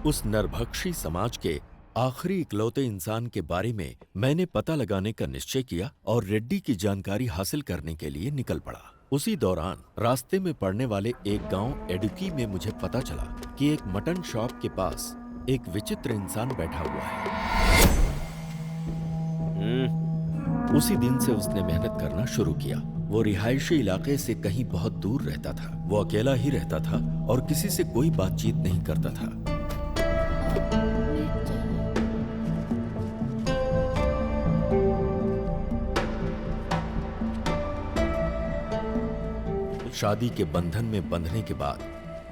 उस नरभक्षी समाज के आखिरी इकलौते इंसान के बारे में मैंने पता लगाने का निश्चय किया और रेड्डी की जानकारी हासिल करने के लिए निकल पड़ा। उसी दौरान रास्ते में पड़ने वाले एक गांव एडुकी में मुझे पता चला कि एक मटन शॉप के पास एक विचित्र इंसान बैठा हुआ है। उसी दिन से उसने मेहनत करना शुरू किया। वो रिहायशी इलाके से कहीं बहुत दूर रहता था। वो अकेला ही रहता था और किसी से कोई बातचीत नहीं करता था। शादी के बंधन में बंधने के बाद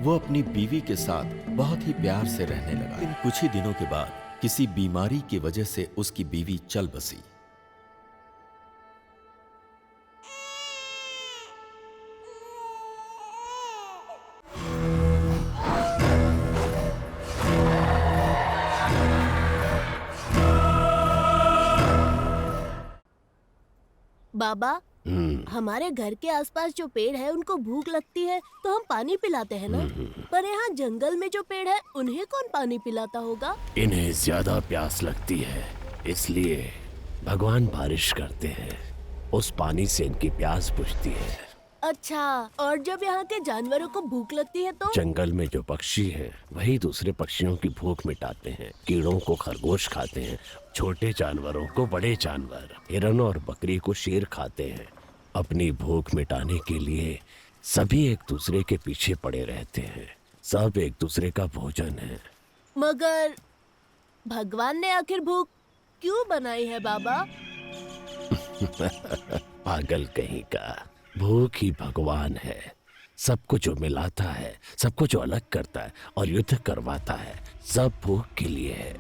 वो अपनी बीवी के साथ बहुत ही प्यार से रहने लगा। इन कुछ ही दिनों के बाद किसी बीमारी की वजह से उसकी बीवी चल बसी। बाबा, हमारे घर के आसपास जो पेड़ है उनको भूख लगती है तो हम पानी पिलाते हैं ना। पर यहाँ जंगल में जो पेड़ है उन्हें कौन पानी पिलाता होगा? इन्हें ज्यादा प्यास लगती है, इसलिए भगवान बारिश करते हैं। उस पानी से इनकी प्यास बुझती है। अच्छा, और जब यहाँ के जानवरों को भूख लगती है तो? जंगल में जो पक्षी हैं, वही दूसरे पक्षियों की भूख मिटाते हैं। कीड़ों को खरगोश खाते हैं, छोटे जानवरों को बड़े जानवर, हिरन और बकरी को शेर खाते हैं। अपनी भूख मिटाने के लिए सभी एक दूसरे के पीछे पड़े रहते हैं। सब एक दूसरे का भोजन है। मगर भगवान ने आखिर भूख क्यों बनाई है बाबा? पागल कहीं का, भूख ही भगवान है। सबको जो मिलाता है, सबको जो अलग करता है और युद्ध करवाता है, सब भूख के लिए है।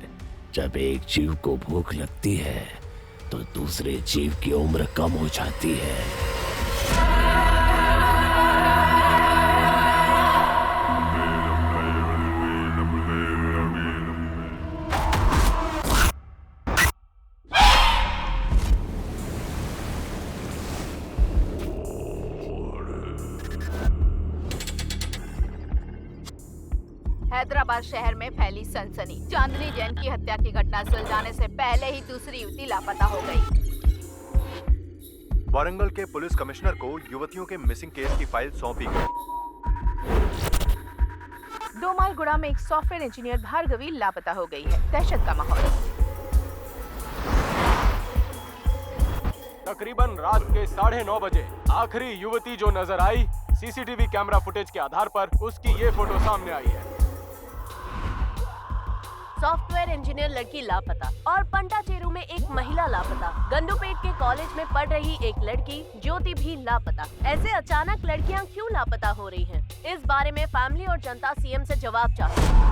जब एक जीव को भूख लगती है तो दूसरे जीव की उम्र कम हो जाती है। हैदराबाद शहर में फैली सनसनी। चांदनी जैन की हत्या की घटना सुलझाने से पहले ही दूसरी युवती लापता हो गई। वारंगल के पुलिस कमिश्नर को युवतियों के मिसिंग केस की फाइल सौंपी गई। 2 माइल गुड़ा में एक सॉफ्टवेयर इंजीनियर भार्गवी लापता हो गई है। दहशत का माहौल। तकरीबन रात के 9:30 बजे आखिरी युवती जो नजर आई, सीसीटीवी कैमरा फुटेज के आधार पर उसकी ये फोटो सामने आई है। सॉफ्टवेयर इंजीनियर लड़की लापता और पंटाचेरू में एक महिला लापता। गंडूपेट के कॉलेज में पढ़ रही एक लड़की ज्योति भी लापता। ऐसे अचानक लड़कियां क्यों लापता हो रही हैं? इस बारे में फैमिली और जनता सीएम से जवाब चाहती है।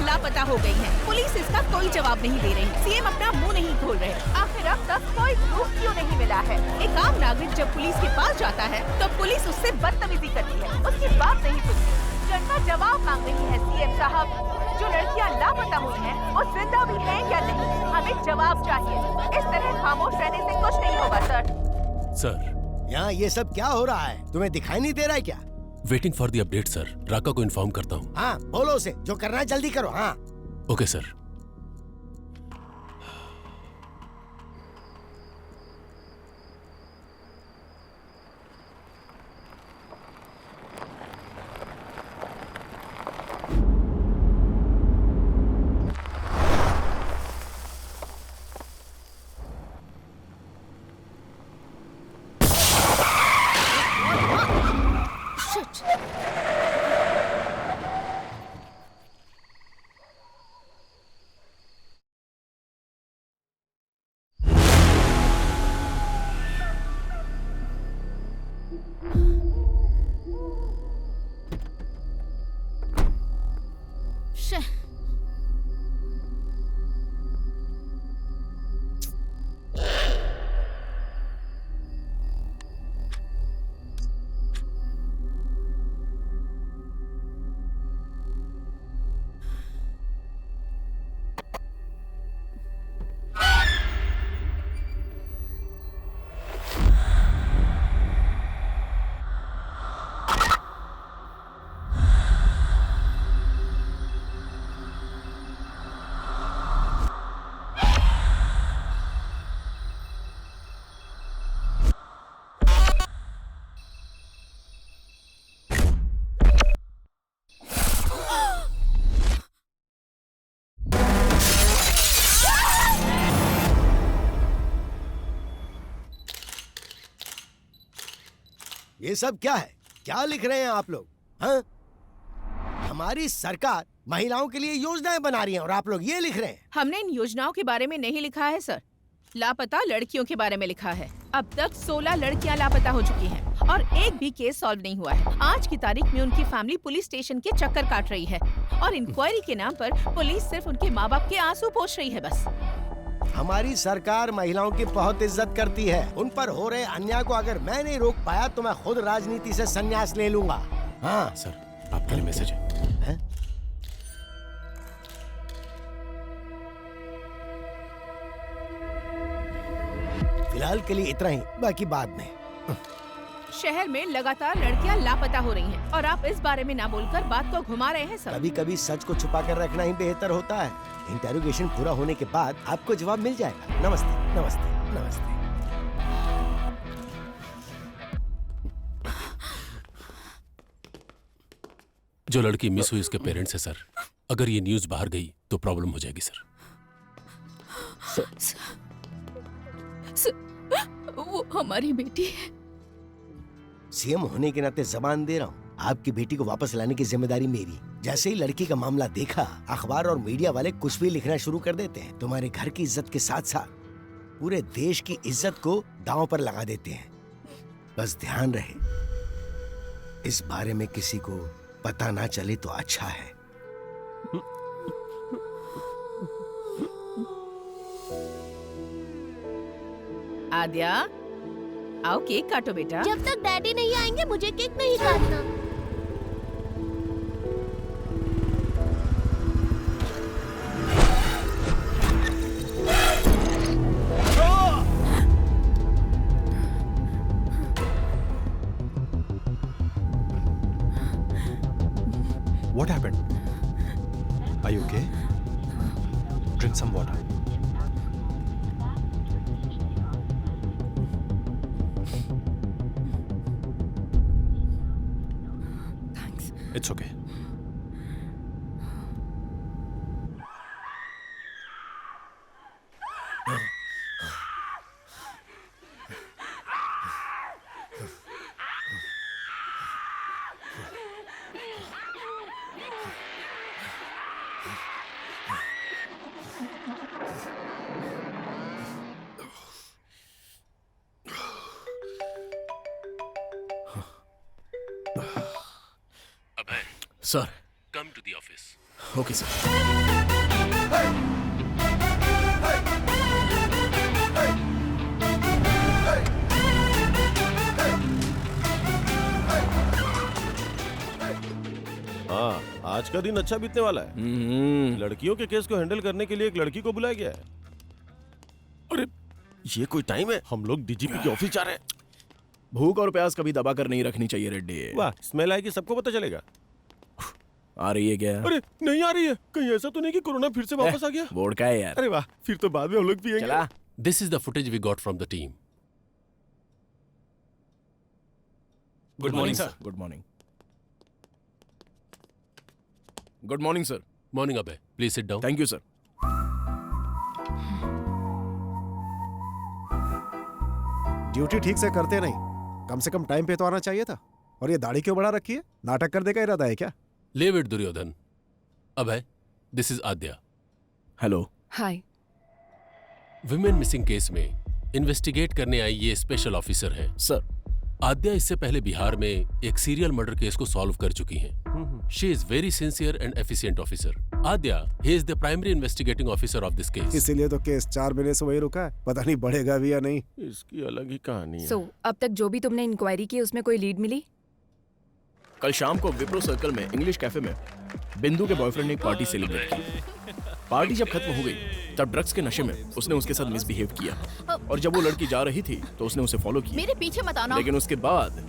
लापता हो गई हैं। पुलिस इसका कोई जवाब नहीं दे रही। सीएम अपना मुंह नहीं खोल रहे। आखिर अब तक कोई प्रूफ क्यों नहीं मिला है? एक आम नागरिक जब पुलिस के पास जाता है तो पुलिस उससे बदतमीजी करती है, उसकी बात नहीं सुनती। जनता जवाब मांग रही है। सीएम साहब, जो लड़कियां लापता हुई हैं, वो जिंदा भी हैं या नहीं? हमें जवाब चाहिए। इस तरह खामोश रहने से कुछ नहीं होगा सर। यहाँ ये सब क्या हो रहा है? तुम्हें दिखाई नहीं दे रहा है क्या? Waiting for the update sir. Raka को इन्फॉर्म करता हूँ। हाँ, बोलो उसे जो करना है जल्दी करो। हाँ ओके सर। ये सब क्या है? क्या लिख रहे हैं आप लोग? हाँ? हमारी सरकार महिलाओं के लिए योजनाएं बना रही है और आप लोग ये लिख रहे हैं? हमने इन योजनाओं के बारे में नहीं लिखा है सर, लापता लड़कियों के बारे में लिखा है। अब तक 16 लड़कियां लापता हो चुकी हैं और एक भी केस सॉल्व नहीं हुआ है। आज की तारीख में उनकी फैमिली पुलिस स्टेशन के चक्कर काट रही है और इंक्वायरी के नाम पर पुलिस सिर्फ उनके माँ बाप के आंसू पोंछ रही है बस। हमारी सरकार महिलाओं की बहुत इज्जत करती है। उन पर हो रहे अन्याय को अगर मैं नहीं रोक पाया तो मैं खुद राजनीति से संन्यास ले लूंगा। हाँ सर, आपके लिए मैसेज है। फिलहाल के लिए इतना ही, बाकी बाद में। शहर में लगातार लड़कियां लापता हो रही हैं और आप इस बारे में ना बोलकर बात को घुमा रहे हैं सर। कभी कभी सच को छुपा कर रखना ही बेहतर होता है। इंटेरोगेशन पूरा होने के बाद आपको जवाब मिल जाएगा। नमस्ते नमस्ते नमस्ते। जो लड़की मिस हुई उसके पेरेंट्स है सर। अगर ये न्यूज बाहर गई तो प्रॉब्लम हो जाएगी सर। वो हमारी बेटी है। सीएम होने के नाते जबान दे रहा हूँ, आपकी बेटी को वापस लाने की जिम्मेदारी मेरी। जैसे ही लड़की का मामला देखा, अखबार और मीडिया वाले कुछ भी लिखना शुरू कर देते हैं। तुम्हारे घर की इज्जत के साथ साथ पूरे देश की इज्जत को दांव पर लगा देते हैं। बस ध्यान रहे, इस बारे में किसी को पता ना चले तो अच्छा है। आद्या, आओ केक काटो बेटा। जब तक डैडी नहीं आएंगे मुझे केक नहीं काटना। What happened? Are you okay? Drink some water. Thanks. It's okay. Sir, come to the office. Okay sir. हाँ, आज का दिन अच्छा बीतने वाला है। लड़कियों के केस को हैंडल करने के लिए एक लड़की को बुलाया गया है। अरे ये कोई टाइम है? हम लोग डीजीपी के ऑफिस जा रहे हैं। भूख और प्यास कभी दबा कर नहीं रखनी चाहिए रेड्डी। वाह, स्मेल आएगी, सबको पता चलेगा। आ रही है क्या? अरे नहीं आ रही है। कहीं ऐसा तो नहीं कि कोरोना फिर से वापस आ गया? बोर्ड का है यार। अरे वाह, फिर तो बाद में हम लोग पिएंगे। चला। This is the footage we got from the team. Good morning sir. Good morning. Good morning sir. Morning अबे, please sit down. Thank you sir. Duty ठीक से करते नहीं, कम से कम टाइम पे तो आना चाहिए था। और ये दाढ़ी क्यों बढ़ा रखी है? नाटक करने का इरादा है क्या? Leave it, Duryodhan. Abhay, this is Aadya. Hello. Hi. Women missing case में इन्वेस्टिगेट करने आई ये स्पेशल ऑफिसर है। सर, आद्या इससे पहले बिहार में एक सीरियल मर्डर केस को सॉल्व कर चुकी हैं। She is very sincere and efficient officer. Aadya, he is the primary investigating officer of this case. इसीलिए तो केस 4 महीने से वही रुका है। पता नहीं बढ़ेगा भी या नहीं। इसकी अलग ही कहानी है। सो, अब तक जो भी तुमने इंक्वायरी की उसमें कोई लीड मिली? कल शाम को विप्रो सर्कल में इंग्लिश कैफे में बिंदु के बॉयफ्रेंड ने एक पार्टी सेलिब्रेट की। पार्टी जब खत्म हो गई तब ड्रग्स के नशे में उसने उसके साथ मिसबिहेव किया और जब वो लड़की जा रही थी तो उसने उसे फॉलो किया। मेरे पीछे मत आना। लेकिन उसके बाद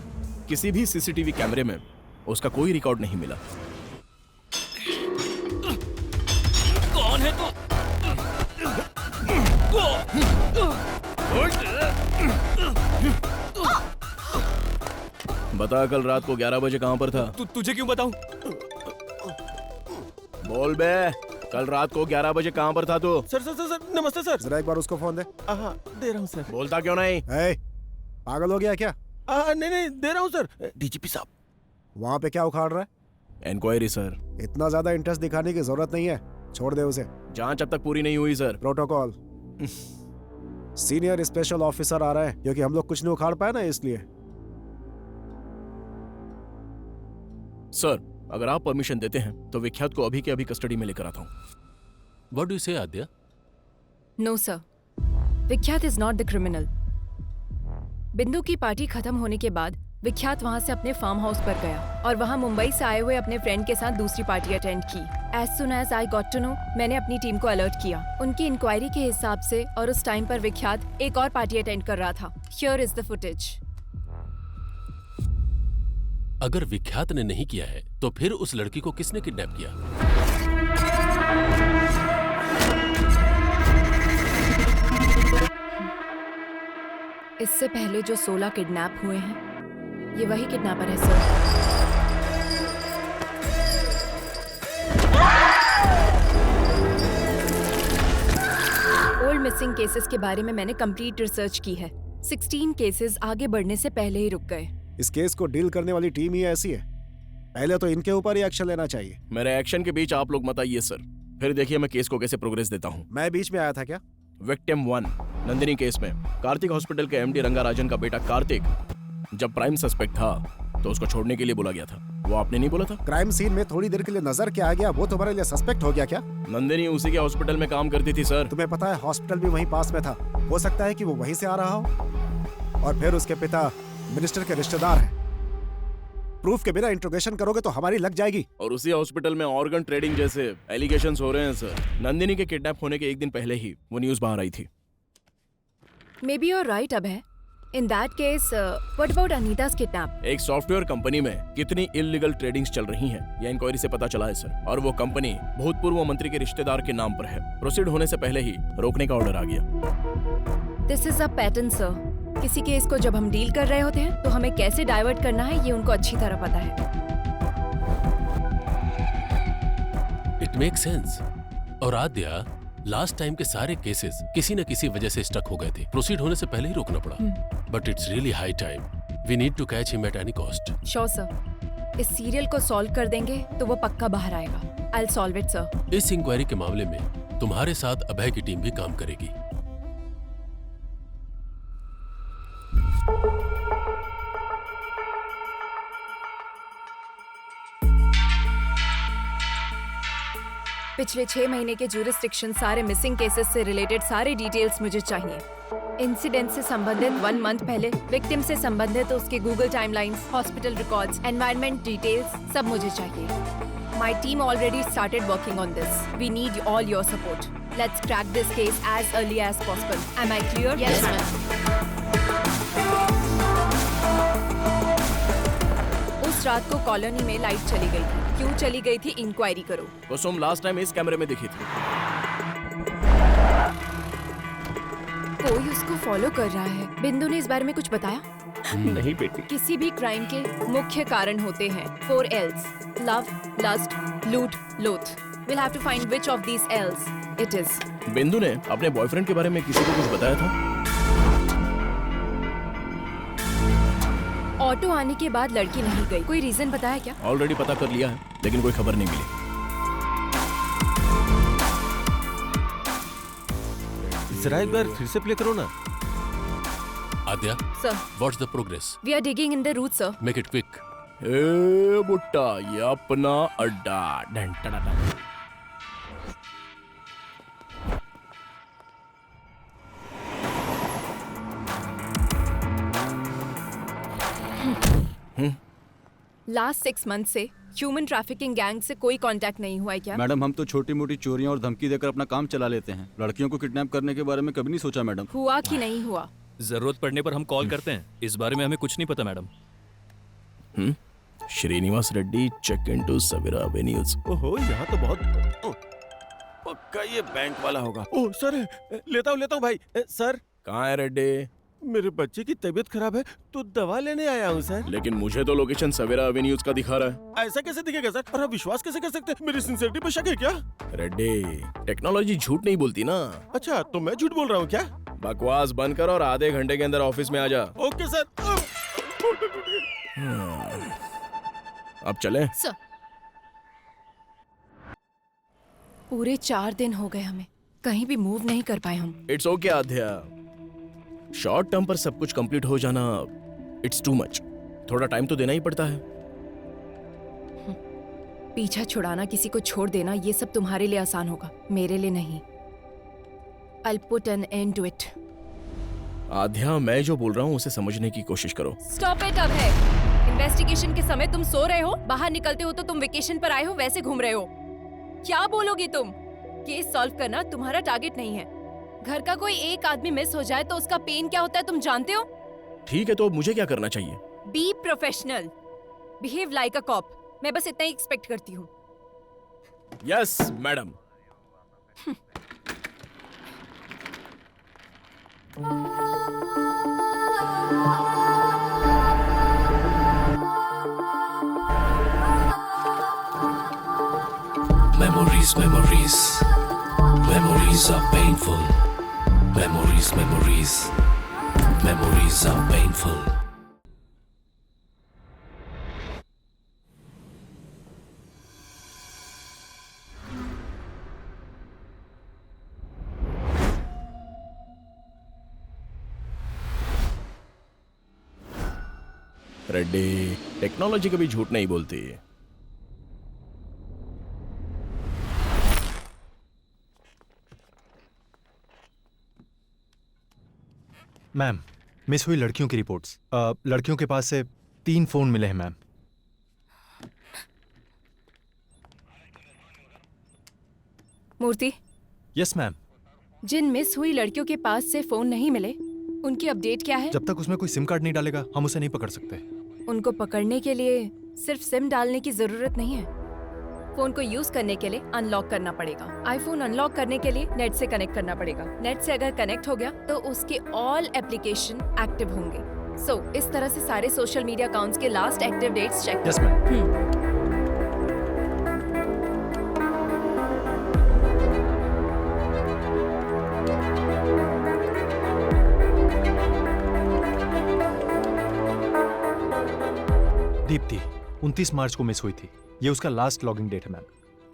किसी भी सीसीटीवी कैमरे में उसका कोई रिकॉर्ड नहीं मिला। कौन है तू? बता, कल रात को 11 बजे कहाँ पर था? तुझे क्यों बताऊं? बोल बे, कल रात को 11 बजे कहाँ पर था तू? सर सर सर सर, नमस्ते सर। जरा एक बार उसको फोन दे। हाँ, दे रहा हूँ सर। बोलता क्यों नहीं? पागल हो गया क्या? नहीं दे रहा हूँ सर। डीजीपी साहब। वहाँ पे क्या उखाड़ रहा है? Inquiry sir. इतना ज्यादा इंटरेस्ट दिखाने की जरूरत नहीं है, छोड़ दे उसे। जांच अब तक पूरी नहीं हुई sir. Protocol. Senior special officer आ रहा है, क्योंकि हम लोग कुछ नहीं उखाड़ पाए ना, इसलिए। सर अगर आप परमिशन देते हैं तो विख्यात को अभी के अभी कस्टडी में लेकर आता हूँ। व्हाट डू यू से आद्या? नो सर, विख्यात इज नॉट द क्रिमिनल। बिंदु की पार्टी खत्म होने के बाद विख्यात वहां से अपने फार्म हाउस पर गया और वहां मुंबई से आए हुए अपने फ्रेंड के साथ दूसरी पार्टी अटेंड की। As soon as I got to know, मैंने अपनी टीम को अलर्ट किया। उनकी इंक्वायरी के हिसाब से और उस टाइम पर विख्यात एक और पार्टी अटेंड कर रहा था। Here is the footage. अगर विख्यात ने नहीं किया है तो फिर उस लड़की को किसने किडनैप किया? इससे पहले जो 16 किडनैप हुए हैं, ये वही किडनैपर है सर। ओल्ड मिसिंग केसेस के बारे में मैंने कंप्लीट रिसर्च की है। 16 केसेस आगे बढ़ने से पहले ही रुक गए। इस केस को डील करने वाली टीम ही ऐसी है, पहले तो इनके ऊपर ही एक्शन लेना चाहिए। मेरे एक्शन के बीच आप लोग मत आइए सर, फिर देखिए मैं केस को कैसे प्रोग्रेस देता हूँ। मैं बीच में आया था क्या? विक्टिम 1 नंदिनी केस में कार्तिक हॉस्पिटल के एमडी रंगाराजन का बेटा कार्तिक जब प्राइम सस्पेक्ट था तो उसको छोड़ने के लिए बोला गया था। वो आपने नहीं बोला था? क्राइम सीन में थोड़ी देर के लिए नजर के आ गया, वो तुम्हारे लिए सस्पेक्ट हो गया क्या? नंदिनी उसी के हॉस्पिटल में काम करती थी सर। तुम्हें पता है हॉस्पिटल भी वहीं पास में था, हो सकता है कि वो वहीं से आ रहा हो। और फिर उसके पिता मिनिस्टर के रिश्तेदार हैं। प्रूफ के बिना इंट्रोगेशन करोगे तो हमारी लग जाएगी। और उसी हॉस्पिटल में ऑर्गन ट्रेडिंग जैसे एलिगेशंस हो रहे हैं सर। नंदिनी के किडनैप होने के एक दिन पहले ही वो न्यूज बाहर आई थी। Maybe you're right Abhay. In that case, what about Anita's kidnap? एक सॉफ्टवेयर कंपनी में कितनी इल्लीगल ट्रेडिंग्स चल रही हैं, यह इंक्वायरी से पता चला है सर। और वो कंपनी भूतपूर्व मंत्री के रिश्तेदार के नाम पर है। प्रोसीड होने से पहले ही रोकने का ऑर्डर आ गया। This is a pattern, sir. किसी केस को जब हम डील कर रहे होते हैं तो हमें कैसे डाइवर्ट करना है ये उनको अच्छी तरह पता है। It make sense. और आद्या, लास्ट टाइम के सारे केसेस किसी न किसी वजह से स्टक हो गए थे। प्रोसीड होने से पहले ही रोकना पड़ा। But it's really high time. We need to catch him at any cost. Sure sir. इस सीरियल को सॉल्व कर देंगे तो वो पक्का बाहर आएगा। I will solve it sir. इस इंक्वायरी के मामले में तुम्हारे साथ अभय की टीम भी काम करेगी। पिछले 6 महीने के ज्यूरिसडिक्शन, सारे मिसिंग केसेस से रिलेटेड सारे डिटेल्स मुझे चाहिए। इंसिडेंट से संबंधित 1 मंथ पहले, विक्टिम से संबंधित उसके Google timelines, hospital records, environment details सब मुझे चाहिए। My team already started working on this. We need all your support. Let's crack this case as early as possible. Am I clear? Yes ma'am. उस रात को colony में light चली गई थी। क्यों चली गई थी, इंक्वायरी करो। कुसुम लास्ट टाइम इस कैमरे में दिखी थी। कोई उसको फॉलो कर रहा है। बिंदु ने इस बारे में कुछ बताया? नहीं बेटी। किसी भी क्राइम के मुख्य कारण होते हैं 4 L's: लव, लस्ट, लूट, लोथ। We'll have to find which of these L's it is. बिंदु ने अपने बॉयफ्रेंड के बारे में किसी को कुछ बताया था? ऑटो आने के बाद लड़की नहीं गई। कोई रीजन बताया क्या? ऑलरेडी पता कर लिया है, लेकिन कोई खबर नहीं मिली। जरा एक बार फिर से प्ले करो ना। Aadya, sir, what's the progress? We are digging in the root sir. Make it quick. ए बुट्टा, ये अपना अड्डा। डन टन टन। लास्ट 6 मंथ से ह्यूमन ट्रैफिकिंग गैंग से कोई कांटेक्ट नहीं हुआ है क्या? मैडम, हम तो छोटी मोटी चोरियां और धमकी देकर अपना काम चला लेते हैं। लड़कियों को किडनैप करने के बारे में कभी नहीं सोचा मैडम। हुआ कि नहीं हुआ? जरूरत पड़ने पर हम कॉल करते हैं। इस बारे में हमें कुछ नहीं पता madam. Srinivas Reddy, check into Savera avenues. ओहो, यहाँ तो बहुत पक्का ये बैंक वाला होगा। ओह सर, लेता हूँ भाई। सर, कहाँ है रेड्डी? मेरे बच्चे की तबीयत खराब है तो दवा लेने आया हूँ सर। लेकिन मुझे तो लोकेशन सवेरा एवेन्यूज का दिखा रहा है। ऐसा कैसे दिखेगा सर? और आप विश्वास कैसे कर सकते हैं? मेरी सिंसियरिटी पे शक है क्या? रेड्डी, टेक्नोलॉजी झूठ नहीं बोलती ना। अच्छा, तो मैं झूठ बोल रहा हूँ क्या? बकवास बंद कर और आधे घंटे के अंदर ऑफिस में आ जा। Okay sir. अब चलें? सर, पूरे 4 दिन हो गए हमें, कहीं भी मूव नहीं कर पाए हम। It's okay Aadhya, short term पर सब कुछ कंप्लीट हो जाना इट्स टू मच। थोड़ा टाइम तो देना ही पड़ता है। पीछा छुड़ाना, किसी को छोड़ देना, ये सब तुम्हारे लिए आसान होगा, मेरे लिए नहीं। I'll put an end to it. आध्या, मैं जो बोल रहा हूँ उसे समझने की कोशिश करो। स्टॉप इट अब है। इन्वेस्टिगेशन के समय तुम सो रहे हो, बाहर निकलते हो तो तुम वेकेशन पर आए हो, वैसे घूम रहे हो। क्या बोलोगी तुम? केस सॉल्व करना तुम्हारा टारगेट नहीं है। घर का कोई एक आदमी मिस हो जाए तो उसका पेन क्या होता है तुम जानते हो? ठीक है, तो मुझे क्या करना चाहिए? Be professional, behave like a cop. मैं बस इतना ही एक्सपेक्ट करती हूँ। Yes madam. Memories, memories, memories are painful. Memories, memories, memories are painful. Reddy, technology कभी झूठ नहीं बोलती। मैम, मिस हुई लड़कियों की रिपोर्ट्स। लड़कियों के पास से 3 फोन मिले हैं मैम। मूर्ति। Yes ma'am. जिन मिस हुई लड़कियों के पास से फोन नहीं मिले, उनकी अपडेट क्या है? जब तक उसमें कोई सिम कार्ड नहीं डालेगा हम उसे नहीं पकड़ सकते। उनको पकड़ने के लिए सिर्फ सिम डालने की जरूरत नहीं है। फोन को यूज करने के लिए अनलॉक करना पड़ेगा। आईफोन अनलॉक करने के लिए नेट से कनेक्ट करना पड़ेगा। नेट से अगर कनेक्ट हो गया तो उसके ऑल एप्लीकेशन एक्टिव होंगे। सो इस तरह से सारे सोशल मीडिया अकाउंट्स के last active dates check. Yes ma'am. Deepti 29 मार्च को मिस हुई थी, ये उसका लास्ट लॉगिंग डेट है मैम।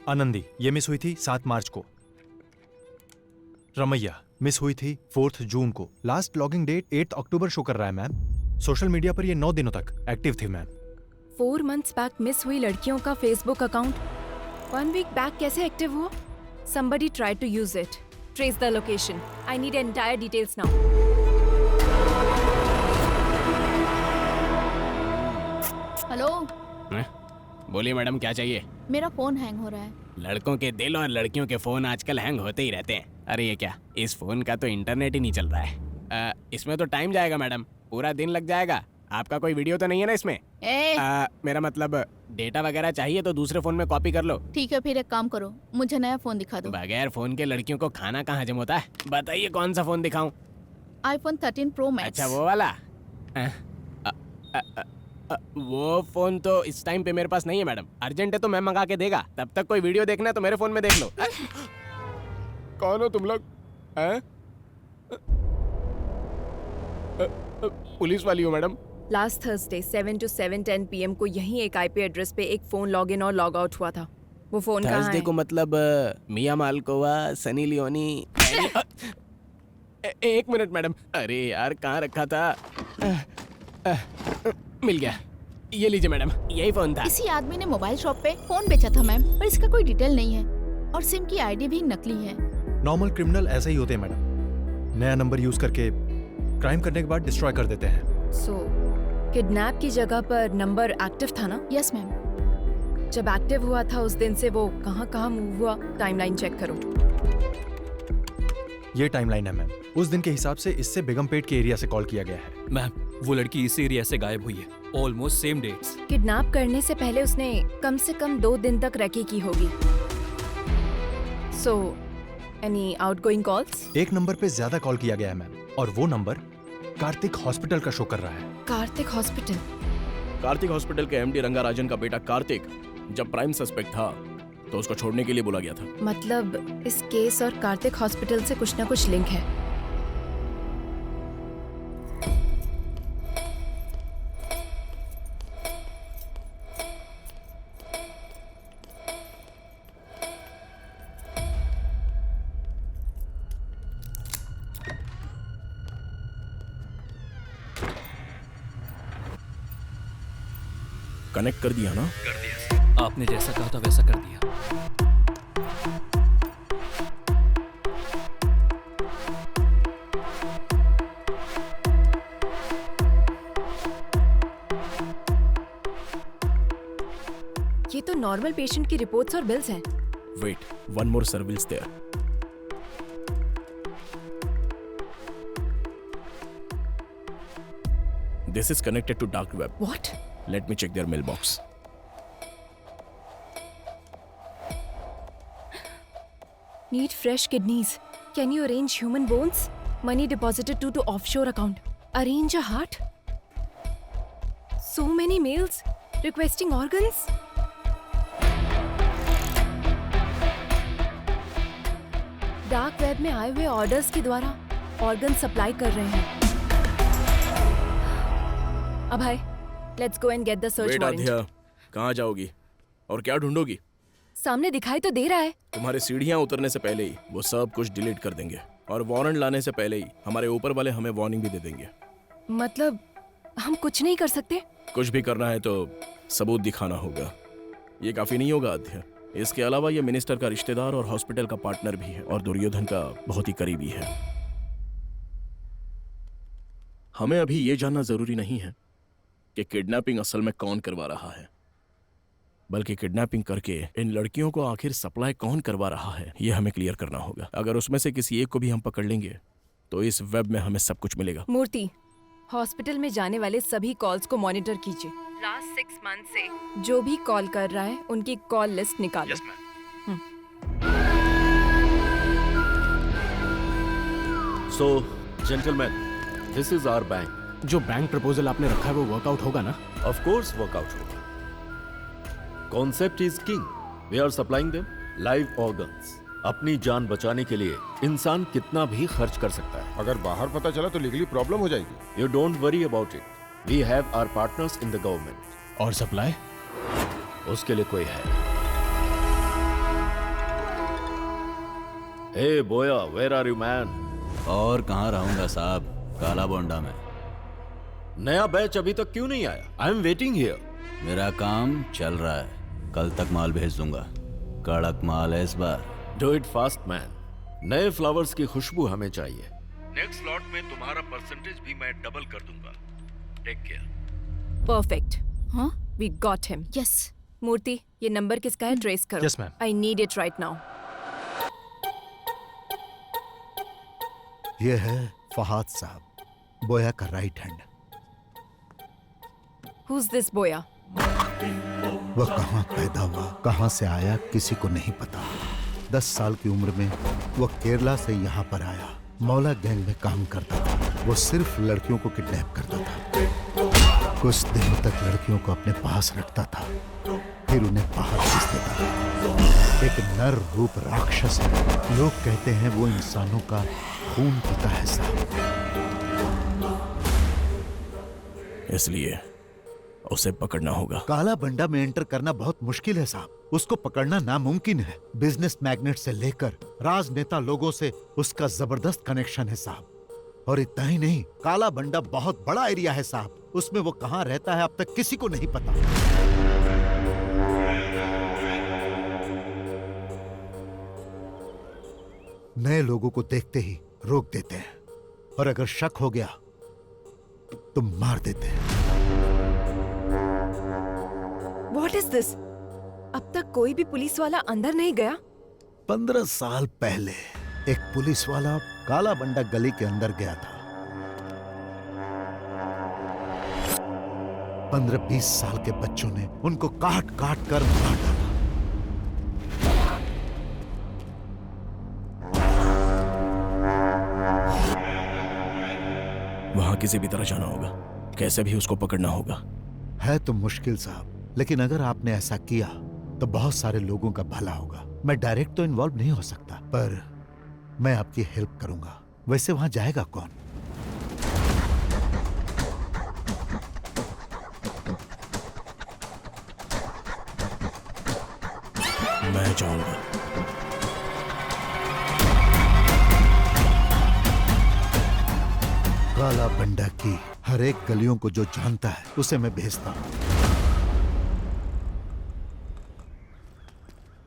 आनंदी, ये मिस हुई थी 7 मार्च को। रमैया मिस हुई थी 4 जून को। लास्ट लॉगिंग डेट 8 अक्टूबर शो कर रहा है मैम। सोशल मीडिया पर ये 9 दिनों तक एक्टिव थी मैम। 4 मंथ्स बैक मिस हुई लड़कियों का फेसबुक अकाउंट 1 वीक बैक कैसे एक्टिव हुआ? Somebody tried to use it. Trace the location. I need entire details now. Hello. बोलिए मैडम, क्या चाहिए? मेरा फोन हैंग हो रहा है। लड़कों के दिल और लड़कियों के फोन आजकल हैंग होते ही रहते हैं। अरे ये क्या, इस फोन का तो इंटरनेट ही नहीं चल रहा है। इसमें तो टाइम जाएगा मैडम, पूरा दिन लग जाएगा। आपका कोई वीडियो तो नहीं है ना इसमें? मेरा मतलब डेटा वगैरह चाहिए तो दूसरे फोन में कॉपी कर लो। ठीक है, फिर एक काम करो, मुझे नया फोन दिखा दो। बगैर फोन के लड़कियों को खाना कहाँ हजम होता है? बताइए कौन सा फोन दिखाऊं? iPhone 13 Pro Max। अच्छा वो वाला? वो फोन तो इस टाइम पे मेरे पास नहीं है मैडम। अर्जेंट है तो मैं मंगा के देगा। तब तक कोई वीडियो देखना है तो मेरे फोन में देख लो। कौन हो तुम लोग? पुलिस वाली हो madam? Last Thursday 7 to 7:10 PM को यहीं एक IP एड्रेस पे एक फोन लॉग इन और लॉग आउट हुआ था। वो फोन कहाँ है? थर्सडे को मतलब मिया मालकोवा, सनी लियोनी। एक मिनट मैडम। अरे यार कहाँ रखा था? मिल गया, ये लीजिए मैडम, यही फोन था। इसी आदमी ने मोबाइल शॉप पे फोन बेचा था मैम, पर इसका कोई डिटेल नहीं है और सिम की आईडी भी नकली है। नॉर्मल क्रिमिनल ऐसे ही होते हैं मैडम, नया नंबर यूज करके क्राइम करने के बाद डिस्ट्रॉय कर देते हैं। सो किडनैप की जगह पर नंबर एक्टिव था ना? Yes ma'am. जब एक्टिव हुआ था उस दिन से वो कहाँ मूव हुआ, टाइमलाइन चेक करो। ये टाइमलाइन है मैम, उस दिन के हिसाब से इससे बेगमपेट के एरिया से कॉल किया गया है। मैम, वो लड़की इस एरिया से गायब हुई है, ऑलमोस्ट सेम डेट्स। किडनैप करने से पहले उसने कम से कम 2 दिन तक रेकी की होगी। So any outgoing calls? एक नंबर पे ज्यादा कॉल किया गया है मैम, और वो नंबर कार्तिक हॉस्पिटल का शो कर रहा है। कार्तिक हॉस्पिटल? कार्तिक हॉस्पिटल के MD रंगाराजन का बेटा कार्तिक जब प्राइम सस्पेक्ट था तो उसको छोड़ने के लिए बोला गया था। मतलब इस केस और कार्तिक हॉस्पिटल से कुछ ना कुछ लिंक है। कनेक्ट कर दिया ना? कर दिया। आपने जैसा कहा था वैसा कर दिया। ये तो नॉर्मल पेशेंट की रिपोर्ट्स और बिल्स हैं। Wait, one more service there. This is connected to dark web. What? Let me check their mailbox. Need fresh kidneys. Can you arrange human bones? Money deposited to offshore account. Arrange a heart. So many mails requesting organs. Dark web में आए हुए orders के द्वारा organ supply कर रहे हैं। Abhay, let's go and get the search wait warrant. Aadhya, कहाँ जाओगी और क्या ढूंढोगी? सामने दिखाई तो दे रहा है। तुम्हारे सीढ़ियाँ उतरने से पहले ही वो सब कुछ डिलीट कर देंगे और वारंट लाने से पहले ही हमारे ऊपर वाले हमें वार्निंग भी दे देंगे। मतलब हम कुछ नहीं कर सकते? कुछ भी करना है तो सबूत दिखाना होगा। ये काफी नहीं होगा आध्या। इसके अलावा ये मिनिस्टर का रिश्तेदार और हॉस्पिटल का पार्टनर भी है और दुर्योधन का बहुत ही करीबी है। हमें अभी ये जानना जरूरी नहीं है कि किडनैपिंग असल में कौन करवा रहा है, बल्कि किडनैपिंग करके इन लड़कियों को आखिर सप्लाई कौन करवा रहा है ये हमें क्लियर करना होगा। अगर उसमें से किसी एक को भी हम पकड़ लेंगे तो इस वेब में हमें सब कुछ मिलेगा। मूर्ति, हॉस्पिटल में जाने वाले सभी कॉल्स को मॉनिटर कीजिए। लास्ट 6 मंथ से जो भी कॉल कर रहा है उनकी कॉल लिस्ट निकालो। Yes, So, gentlemen, this is our bank. जो बैंक प्रपोजल आपने रखा है वो वर्कआउट होगा ना? Of course, workout होगा. Concept is king. We are supplying them live organs. अपनी जान बचाने के लिए इंसान कितना भी खर्च कर सकता है। अगर बाहर पता चला तो लीगली प्रॉब्लम हो जाएगी। You don't worry about it. We have our partners in the government. और सप्लाई? उसके लिए कोई है। Hey boya, where are you man? और कहाँ रहूंगा साहब, काला बोंडा में। नया बैच अभी तक क्यों नहीं आया? I am waiting here. मेरा काम चल रहा है, कल तक माल भेज दूंगा। कड़क माल है इस बार। Do it fast man. नए फ्लावर्स की खुशबू हमें चाहिए। नेक्स्ट लॉट में तुम्हारा परसेंटेज भी मैं डबल कर दूंगा। Take care. परफेक्ट। हाँ? We got him. Yes. Murthy, ये नंबर किसका है? ट्रेस करो। Yes, ma'am. I need it right now. ये है फहाद साहब, बोया का राइट हैंड। Who's this बोया? वह कहाँ पैदा हुआ, कहाँ से आया, किसी को नहीं पता। 10 साल की उम्र में वह केरला से यहाँ पर आया। मौला गैंग में काम करता था। वो सिर्फ लड़कियों को किडनैप करता था। कुछ दिनों तक लड़कियों को अपने पास रखता था, फिर उन्हें बाहर भेज देता था। एक नर रूप राक्षस है। लोग कहते हैं वो इंसानों का खून पीता है साहब। इसलिए उसे पकड़ना होगा। काला बंडा में एंटर करना बहुत मुश्किल है साहब। उसको पकड़ना नामुमकिन है। बिजनेस मैग्नेट से लेकर राजनेता लोगों से उसका जबरदस्त कनेक्शन है साहब। और इतना ही नहीं, काला बंडा बहुत बड़ा एरिया है साहब। उसमें वो कहाँ रहता है अब तक किसी को नहीं पता। नए लोगों को देखते ही रोक देते हैं और अगर शक हो गया तो मार देते हैं। What is this? अब तक कोई भी पुलिस वाला अंदर नहीं गया? 15 साल पहले एक पुलिस वाला काला बंडा गली के अंदर गया था। 15-20 साल के बच्चों ने उनको काट काट कर मार डाला। वहां किसी भी तरह जाना होगा, कैसे भी उसको पकड़ना होगा। है तो मुश्किल साहब, लेकिन अगर आपने ऐसा किया तो बहुत सारे लोगों का भला होगा। मैं डायरेक्ट तो इन्वॉल्व नहीं हो सकता, पर मैं आपकी हेल्प करूंगा। वैसे वहां जाएगा कौन? मैं जाऊंगा। काला बंडा की हर एक गलियों को जो जानता है उसे मैं भेजता हूं।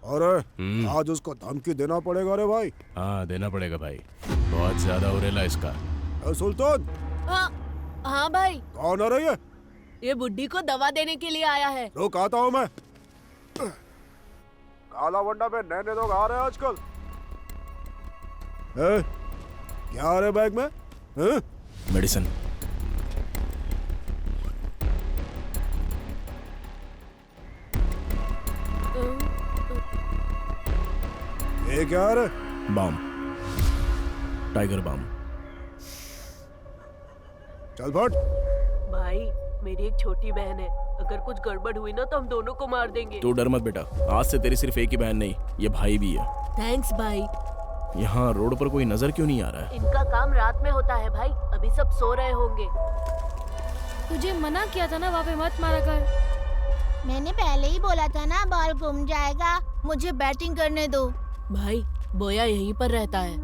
अरे आज उसको धमकी देना पड़ेगा रे भाई। हाँ देना पड़ेगा भाई, बहुत ज्यादा हो रेला इसका। सुल्तान। हाँ भाई। कौन आ रही है? ये बुड्ढी को दवा देने के लिए आया है। रुक आता हूँ मैं। काला वंडा पे नए लोग आ रहे हैं आजकल। क्या आ रहे बैग में? मेडिसिन। ये क्या है? बम, टाइगर बम। चल फट। भाई मेरी एक छोटी बहन है, अगर कुछ गड़बड़ हुई ना तो हम दोनों को मार देंगे। तू डर मत बेटा, आज से तेरी सिर्फ एक ही बहन नहीं, ये भाई भी है। थैंक्स भाई। यहाँ रोड पर कोई नजर क्यों नहीं आ रहा है? इनका काम रात में होता है भाई, अभी सब सो रहे होंगे। तुझे मना किया था ना वहाँ पे मत मारा कर। मैंने पहले ही बोला था ना बॉल घूम जाएगा, मुझे बैटिंग करने दो। भाई बोया यहीं पर रहता है।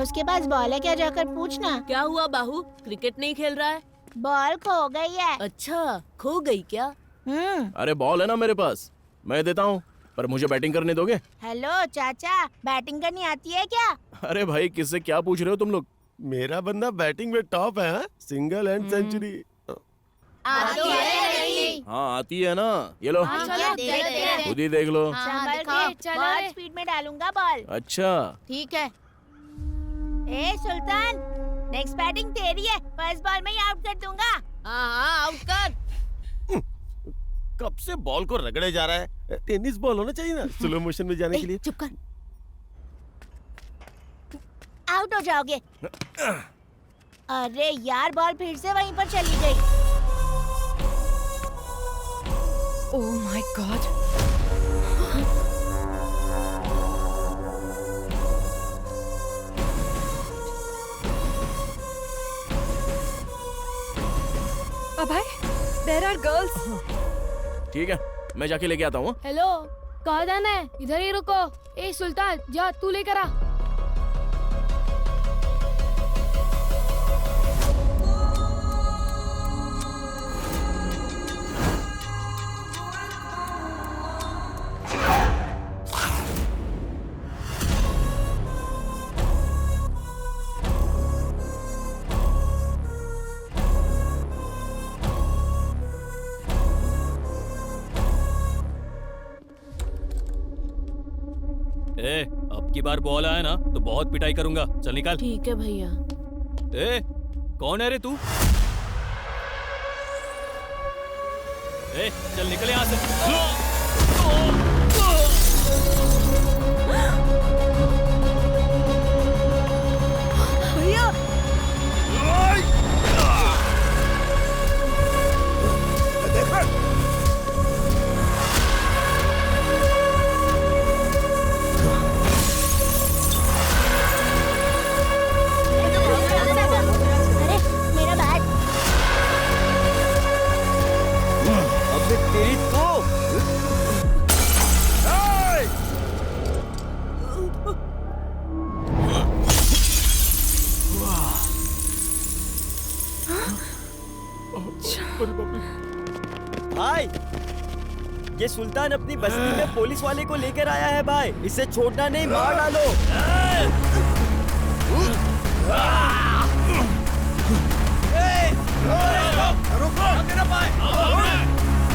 उसके पास बॉल है क्या, जाकर पूछना। क्या हुआ बाहू, क्रिकेट नहीं खेल रहा है? बॉल खो गई है। अच्छा खो गई क्या? अरे बॉल है ना मेरे पास, मैं देता हूँ, पर मुझे बैटिंग करने दोगे? हेलो चाचा, बैटिंग करनी आती है क्या? अरे भाई किससे क्या पूछ रहे हो तुम लोग? मेरा बंदा बैटिंग में टॉप है, सिंगल एंड सेंचुरी। आती है नहीं? हाँ आती है ना, ये लो खुद ही देख लो। संभल के, बहुत स्पीड में डालूंगा बॉल। अच्छा ठीक है। ए सुल्तान, नेक्स्ट बैटिंग तेरी है, फर्स्ट बॉल में ही आउट कर दूंगा। हाँ आउट कर। कब से बॉल को रगड़े जा रहा है, टेनिस बॉल होना चाहिए ना स्लो मोशन में जाने के लिए। चुप कर। आउट हो जाओगे। अरे यार बॉल फिर से वहीं पर चली गई। Oh my God. Abhay, there are girls. ठीक है, मैं जाके लेके आता हूँ। हेलो, कहाँ जाना है? इधर ही रुको। ए सुल्तान, जा तू लेकर आ। अब की बार बॉल आया ना तो बहुत पिटाई करूंगा। चल निकाल। ठीक है भैया। ए कौन है रे तू? ए चल निकल यहाँ से। भैया भाई, ये सुल्तान अपनी बस्ती में पुलिस वाले को लेकर आया है भाई, इसे छोड़ना नहीं, मार डालो।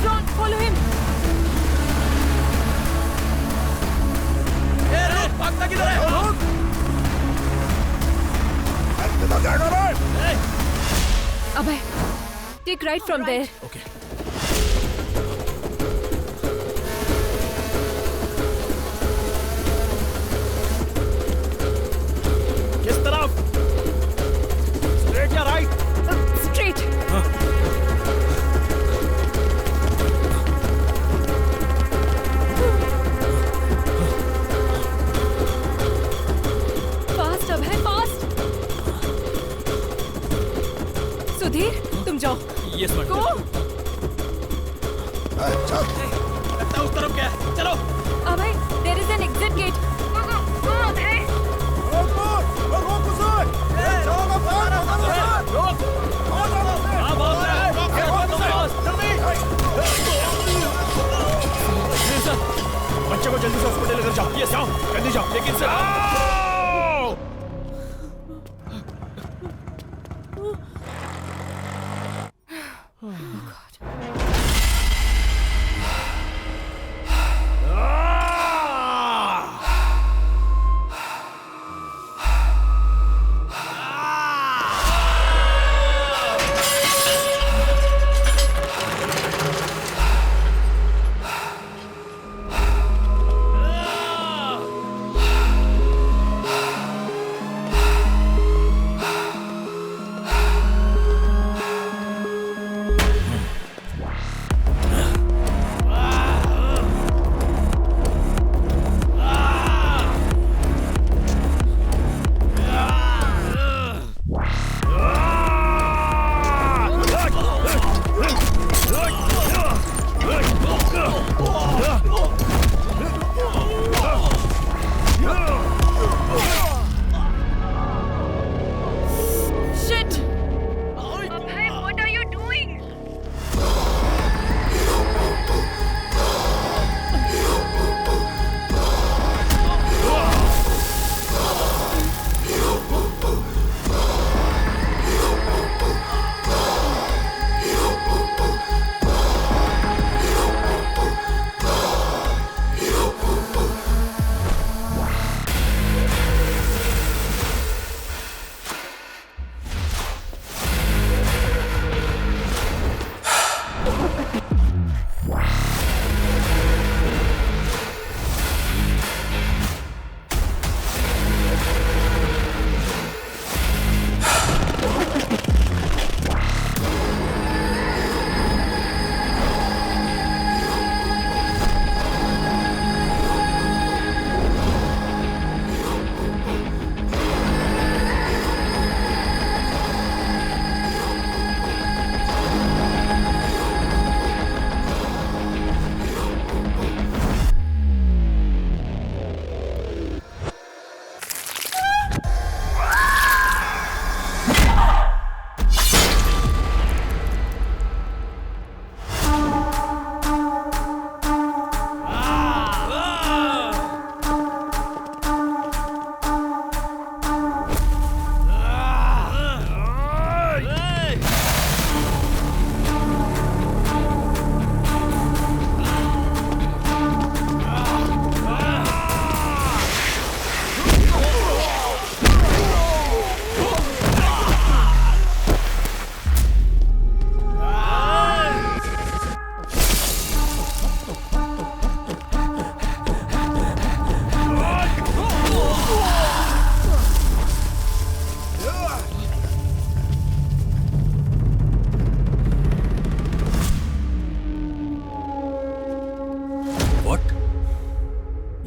Don't follow him. भागता किधर है? अभय, take right from there. Okay. किस तरफ? Straight या right? Straight. Fast अभय, fast. सुधीर, तुम जाओ। Yes madam. Go. लगता है उस तरफ क्या है? चलो। अभय, there is an exit gate. बच्चे को जल्दी से हॉस्पिटल यस जाओ, जल्दी जाओ, लेकिन सर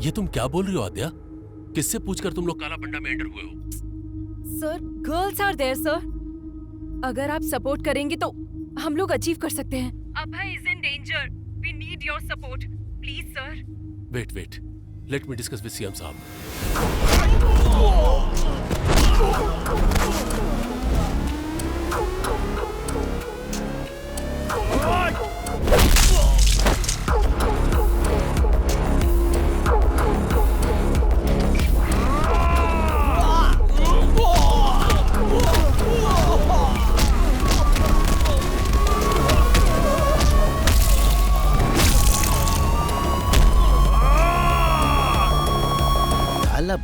ये तुम क्या बोल रही हो आद्या? किससे पूछकर तुम लोग काला बंडा में एंटर हुए हो? Sir, girls are there sir. अगर आप सपोर्ट करेंगे तो हम लोग अचीव कर सकते हैं। Abhay is in danger. We need your support, please sir. Wait, let me discuss with CM साहब।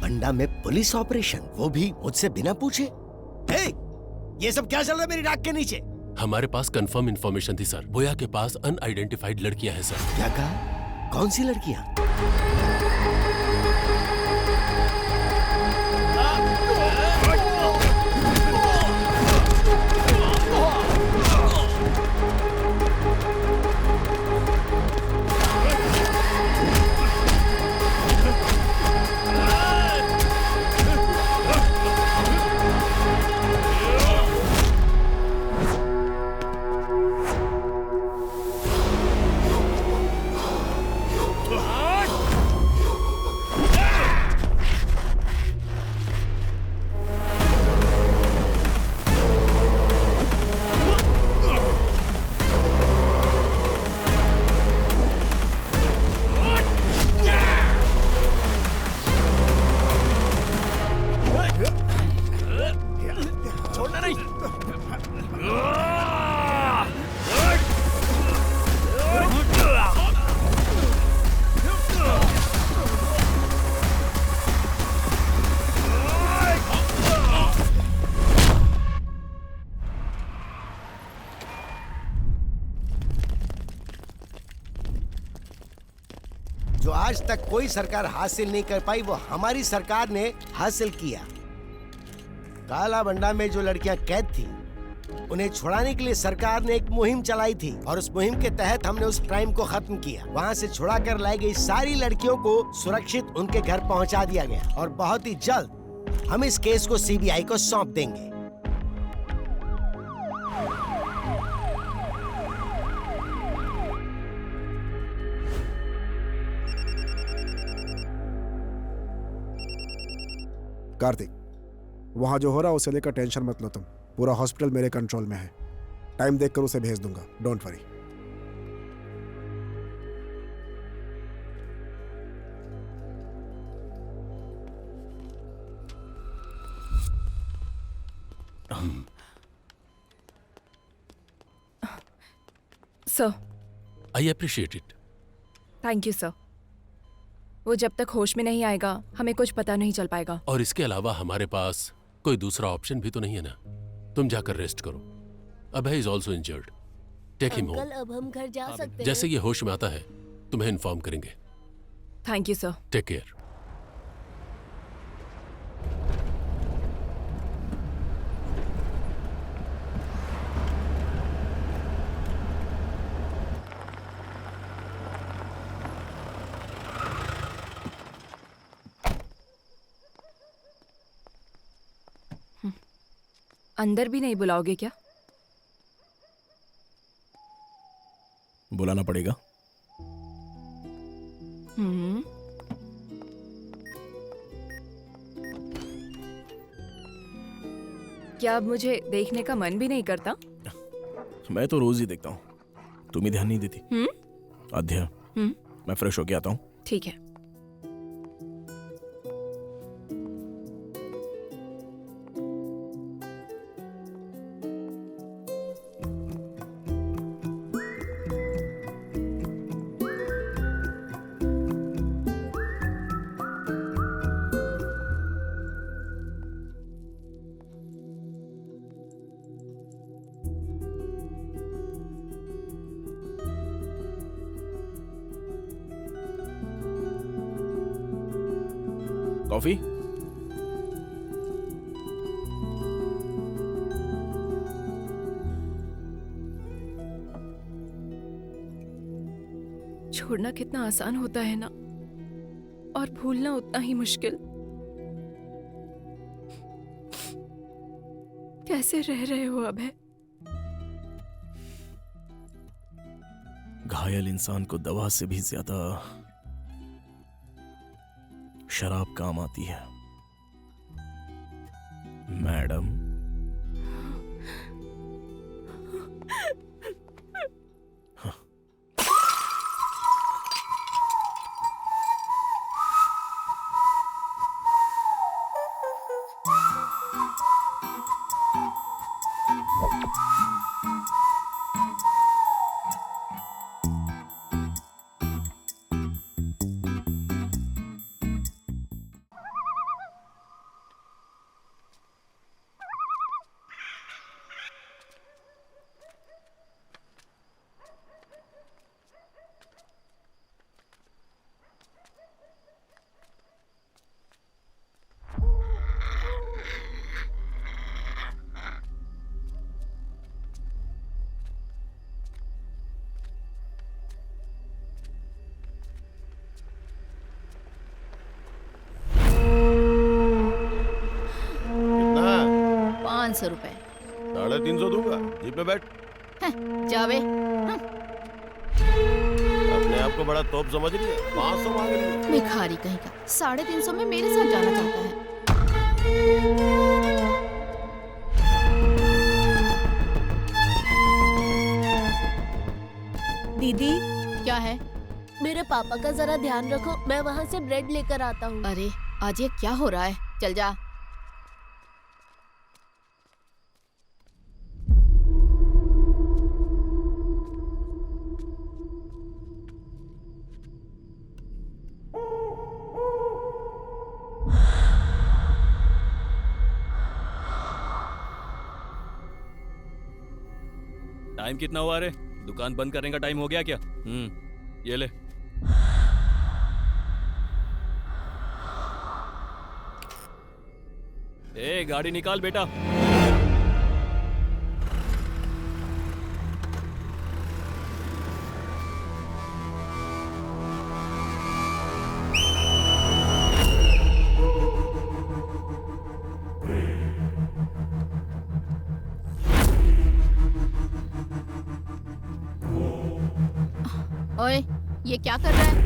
भंडा में पुलिस ऑपरेशन, वो भी मुझसे बिना पूछे। हे, ये सब क्या चल रहा है मेरी नाक के नीचे? हमारे पास कंफर्म इंफॉर्मेशन थी सर। बोया के पास अनआइडेंटिफाइड लड़कियां हैं सर। क्या कहा? कौन सी लड़कियां? जो आज तक कोई सरकार हासिल नहीं कर पाई वो हमारी सरकार ने हासिल किया। काला बंडा में जो लड़कियां कैद थी उन्हें छुड़ाने के लिए सरकार ने एक मुहिम चलाई थी और उस मुहिम के तहत हमने उस क्राइम को खत्म किया। वहाँ से छुड़ा कर लाई गई सारी लड़कियों को सुरक्षित उनके घर पहुँचा दिया गया और बहुत ही जल्द हम इस केस को सीबीआई को सौंप देंगे। कार्तिक, वहां जो हो रहा है उसे लेकर टेंशन मत लो तुम। पूरा हॉस्पिटल मेरे कंट्रोल में है। टाइम देखकर उसे भेज दूंगा, don't worry. Sir, I appreciate it. Thank you sir. वो जब तक होश में नहीं आएगा हमें कुछ पता नहीं चल पाएगा। और इसके अलावा हमारे पास कोई दूसरा ऑप्शन भी तो नहीं है ना। तुम जाकर रेस्ट करो। Abhay is also injured, take him home. अब हम घर जा सकते हैं। जैसे ये होश में आता है तुम्हें इन्फॉर्म करेंगे। Thank you sir. Take care. अंदर भी नहीं बुलाओगे क्या? बुलाना पड़ेगा। क्या अब मुझे देखने का मन भी नहीं करता? मैं तो रोज ही देखता हूँ, तुम ही ध्यान नहीं देती। आध्या, मैं फ्रेश होके आता हूँ। ठीक है। कॉफी? छोड़ना कितना आसान होता है ना, और भूलना उतना ही मुश्किल। कैसे रह रहे हो अभय? घायल इंसान को दवा से भी ज्यादा शराब काम आती है मैडम। ₹500। 350 दूंगा। जीप में बैठ। जावे। अपने आप को बड़ा तोप समझ रही है। 500 मांग रही है। भिखारी कहीं का 350 में मेरे साथ जाना चाहता है। दीदी, क्या है? मेरे पापा का जरा ध्यान रखो, मैं वहाँ से ब्रेड लेकर आता हूँ। अरे आज ये क्या हो रहा है? चल जा। टाइम कितना हुआ रे? दुकान बंद करने का टाइम हो गया क्या? ये ले। ए गाड़ी निकाल बेटा। ओए, ये क्या कर रहा है?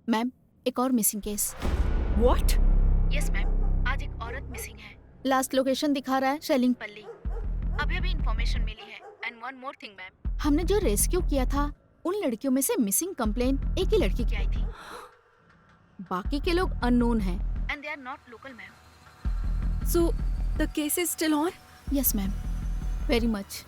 मैम, एक और missing case. What? Yes ma'am, आज एक औरत मिसिंग है। लास्ट लोकेशन दिखा रहा है शेलिंगपल्ली। अभी अभी इंफॉर्मेशन मिली है। And one more thing ma'am, हमने जो रेस्क्यू किया था उन लड़कियों में से मिसिंग कंप्लेन एक ही लड़की की आई थी। बाकी के लोग अननोन हैं and they are not local ma'am. So the case is still on? Yes ma'am, very much.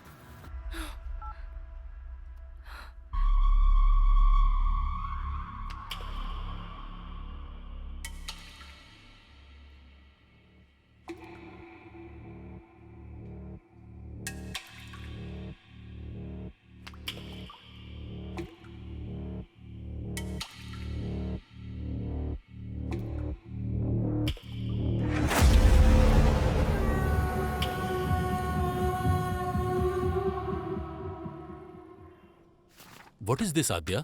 What is this, Aadya?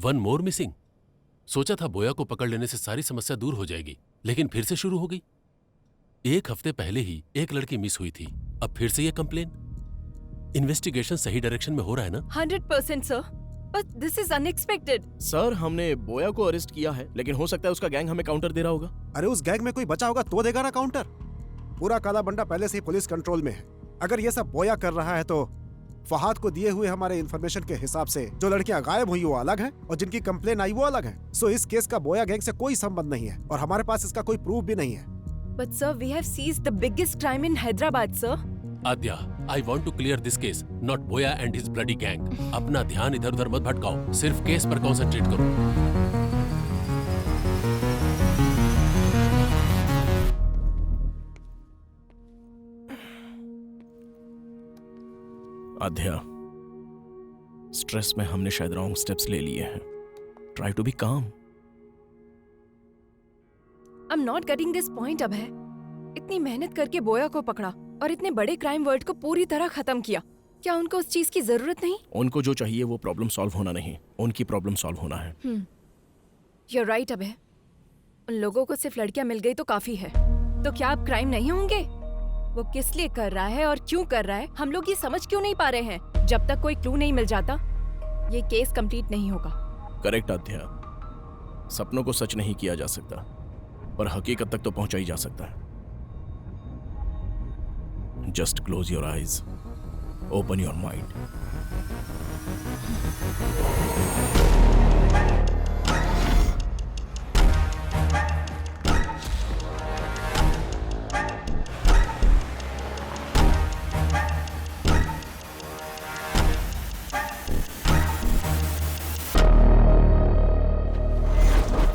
One more missing? सोचा था बोया को पकड़ लेने से सारी समस्या दूर हो जाएगी, लेकिन फिर से शुरू हो गई। एक हफ्ते पहले ही एक लड़की मिस हुई थी, अब फिर से ये कंप्लेन। इन्वेस्टिगेशन सही डायरेक्शन में हो रहा है ना? 100% sir, but this is unexpected. Sir, हमने बोया को अरेस्ट किया है, लेकिन हो सकता है उसका गैंग हमें काउंटर दे रहा होगा। अरे उस गैंग में कोई बचा होगा तो देगा ना काउंटर। पूरा काला बंडा पहले से ही पुलिस कंट्रोल में है। अगर ये सब बोया कर रहा है तो फहाद को दिए हुए हमारे इंफॉर्मेशन के हिसाब से जो लड़कियां गायब हुई वो अलग हैं और जिनकी कंप्लेन आई वो अलग है। सो इस केस का बोया गैंग से कोई संबंध नहीं है और हमारे पास इसका कोई प्रूफ भी नहीं है। But sir, we have seized the biggest crime in Hyderabad sir. Aadya, I want to clear this case, not Boya and his bloody gang. अपना ध्यान इधर उधर मत भटकाओ, सिर्फ केस पर कॉन्सेंट्रेट करो। आध्या, स्ट्रेस में हमने शायद रॉन्ग स्टेप्स ले लिए हैं। ट्राई टू बी काम। I am not getting this point. अब है इतनी मेहनत करके बोया को पकड़ा और इतने बड़े क्राइम वर्ल्ड को पूरी तरह खत्म किया, क्या उनको उस चीज की जरूरत नहीं? उनको जो चाहिए वो प्रॉब्लम सॉल्व होना नहीं, उनकी प्रॉब्लम सॉल्व होना है। You are right. अब है उन लोगों को सिर्फ लड़कियां मिल गई तो काफी है, तो क्या अब क्राइम नहीं होंगे? वो किस लिए कर रहा है और क्यों कर रहा है, हम लोग ये समझ क्यों नहीं पा रहे हैं? जब तक कोई क्लू नहीं मिल जाता ये केस कंप्लीट नहीं होगा। करेक्ट आध्या, सपनों को सच नहीं किया जा सकता, पर हकीकत तक तो पहुंचा ही जा सकता है। Just close your eyes, open your mind.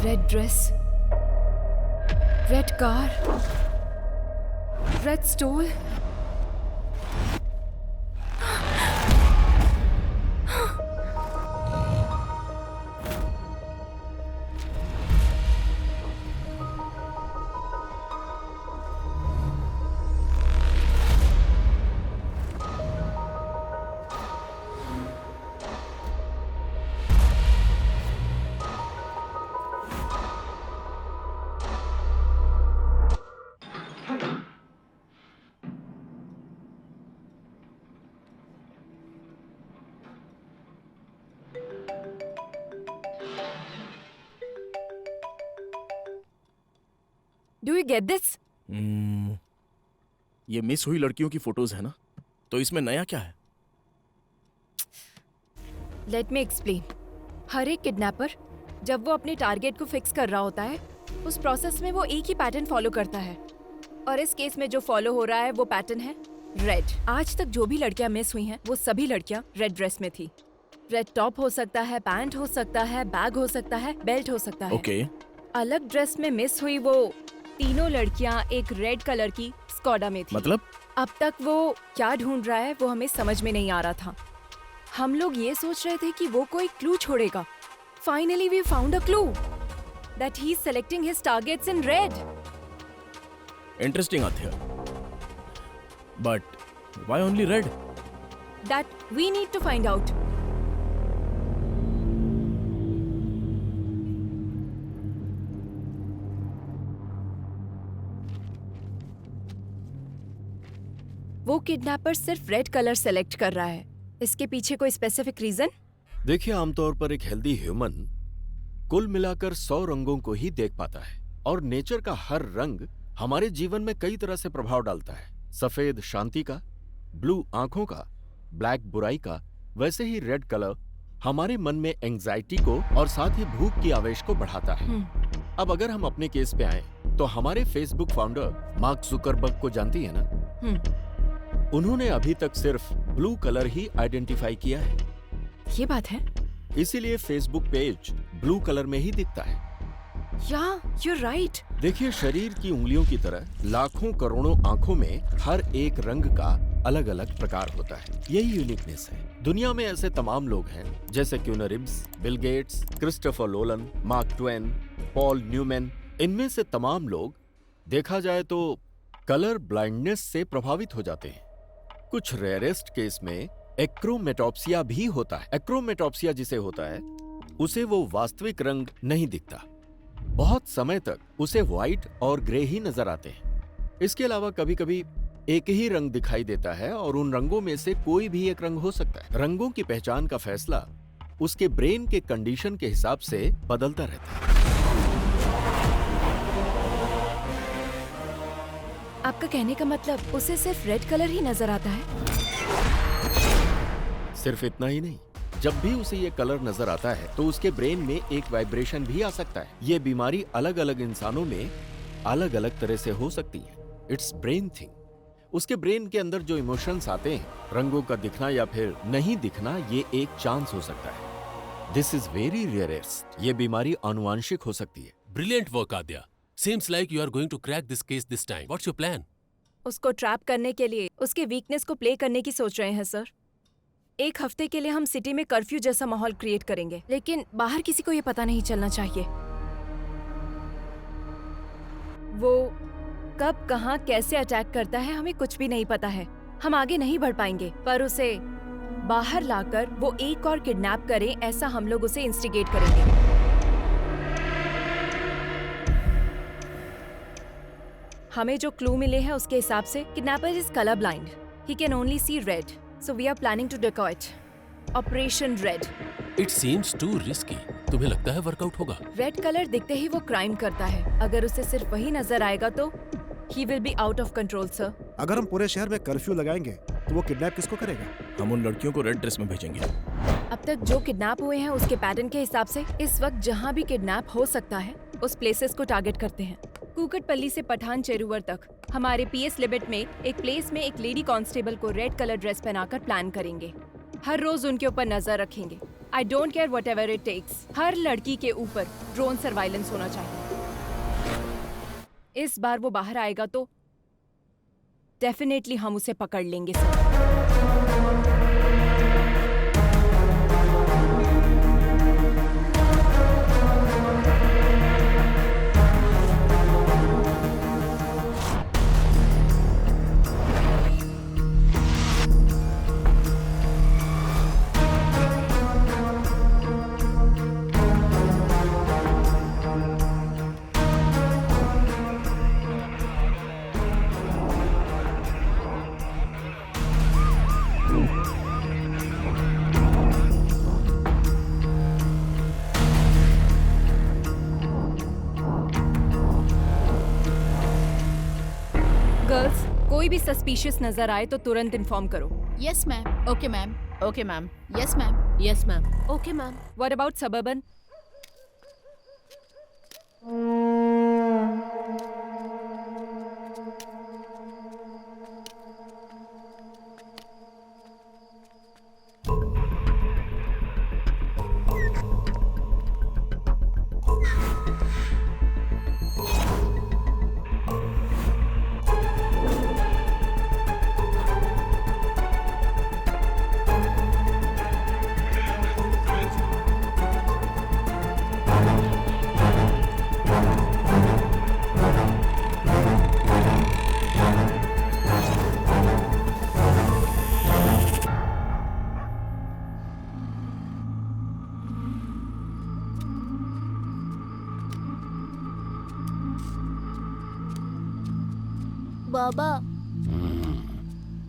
Red dress, red car, red stole. Do you get this? ये मिस हुई लड़कियों की फोटोज है ना, तो इसमें नया क्या है? Let me explain. हर एक किडनैपर जब वो अपने टारगेट को फिक्स कर रहा होता है उस प्रोसेस में वो एक ही पैटर्न फॉलो करता है और इस केस में जो फॉलो हो रहा है वो पैटर्न है रेड। आज तक जो भी लड़कियां मिस हुई हैं वो सभी लड़कियां रेड ड्रेस में थी। रेड टॉप हो सकता है, पैंट हो सकता है, बैग हो सकता है, बेल्ट हो सकता है। ओके। अलग ड्रेस में मिस हुई वो तीनों लड़कियां एक रेड कलर की स्कॉडा में थी। मतलब? अब तक वो क्या ढूंढ रहा है वो हमें समझ में नहीं आ रहा था। हम लोग ये सोच रहे थे कि वो कोई क्लू छोड़ेगा। Finally we found a clue that he is selecting his targets in red. Interesting Athiya, but why only red? That we need to find out. वो किडनैपर सिर्फ रेड कलर सेलेक्ट कर रहा है। इसके पीछे कोई स्पेसिफिक रीजन? देखिए, आमतौर पर एक हेल्दी ह्यूमन कुल मिलाकर 100 रंगों को ही देख पाता है और नेचर का हर रंग हमारे जीवन में कई तरह से प्रभाव डालता है। सफेद शांति का, ब्लू आंखों का, ब्लैक बुराई का, वैसे ही रेड कलर हमारे मन में एंजाइटी को और साथ ही भूख की आवेश को बढ़ाता है। अब अगर हम अपने केस पे आए तो हमारे फेसबुक फाउंडर मार्क जुकरबर्ग को जानती है ना? उन्होंने अभी तक सिर्फ ब्लू कलर ही आइडेंटिफाई किया है। ये बात है, इसीलिए फेसबुक पेज ब्लू कलर में ही दिखता है। you're right। देखिए, शरीर की उंगलियों की तरह लाखों करोड़ों आंखों में हर एक रंग का अलग अलग प्रकार होता है। यही यूनिकनेस है। दुनिया में ऐसे तमाम लोग हैं जैसे Keanu Reeves, Bill Gates, Christopher Nolan, Mark Twain, Paul Newman. इनमें से तमाम लोग देखा जाए तो कलर ब्लाइंडनेस से प्रभावित हो जाते हैं। कुछ रेयरेस्ट केस में एक्रोमेटॉप्सिया भी होता है। एक्रोमेटॉप्सिया जिसे होता है उसे वो वास्तविक रंग नहीं दिखता। बहुत समय तक उसे व्हाइट और ग्रे ही नजर आते हैं। इसके अलावा कभी कभी एक ही रंग दिखाई देता है और उन रंगों में से कोई भी एक रंग हो सकता है। रंगों की पहचान का फैसला उसके ब्रेन के कंडीशन के हिसाब से बदलता रहता है। आपका कहने का मतलब उसे सिर्फ रेड कलर ही नजर आता है? सिर्फ इतना ही नहीं, जब भी उसे ये कलर नजर आता है तो उसके ब्रेन में एक वाइब्रेशन भी आ सकता है। ये बीमारी अलग अलग इंसानों में अलग अलग तरह से हो सकती है। It's brain thing. उसके ब्रेन के अंदर जो इमोशंस आते हैं, रंगों का दिखना या फिर नहीं दिखना, ये एक चांस हो सकता है। This is very rarest. ये बीमारी आनुवांशिक हो सकती है। Brilliant work Aadya. Seems like you are going to crack this case this time. What's your plan? उसको ट्रैप करने के लिए उसके वीकनेस को प्ले करने की सोच रहे हैं सर। एक हफ्ते के लिए हम सिटी में कर्फ्यू जैसा माहौल क्रिएट करेंगे, लेकिन बाहर किसी को ये पता नहीं चलना चाहिए। वो कब, कहाँ, कैसे अटैक करता है हमें कुछ भी नहीं पता है। हम आगे नहीं बढ़ पाएंगे, पर उसे बाहर लाकर वो एक और किडनैप करे, ऐसा हम लोग उसे इंस्टिगेट करेंगे। हमें जो क्लू मिले हैं उसके हिसाब से kidnapper is colour blind. He can only see red, so we are planning to decoy it. Operation red. It seems too risky. तुम्हें लगता है वर्कआउट होगा? रेड कलर दिखते ही वो क्राइम करता है। अगर उसे सिर्फ वही नजर आएगा तो he will be out of control, sir। अगर हम पूरे शहर में कर्फ्यू लगाएंगे तो वो किडनैप किसको करेगा? हम उन लड़कियों को रेड ड्रेस में भेजेंगे। अब तक जो किडनैप हुए हैं उसके पैटर्न के हिसाब से इस वक्त जहाँ भी किडनैप हो सकता है उस प्लेसेस को टारगेट करते हैं। कुकटपल्ली से पठान चेरुवर तक हमारे पीएस लिमिट में एक प्लेस में एक लेडी कांस्टेबल को रेड कलर ड्रेस पहनाकर प्लान करेंगे। हर रोज उनके ऊपर नजर रखेंगे। I don't care whatever it takes. हर लड़की के ऊपर ड्रोन सर्वाइलेंस होना चाहिए। इस बार वो बाहर आएगा तो डेफिनेटली हम उसे पकड़ लेंगे सर। कोई भी सस्पिशियस नजर आए तो तुरंत इन्फॉर्म करो। Yes ma'am. Okay ma'am. Okay ma'am. Yes ma'am. Yes ma'am. Okay ma'am. What about suburban? बाबा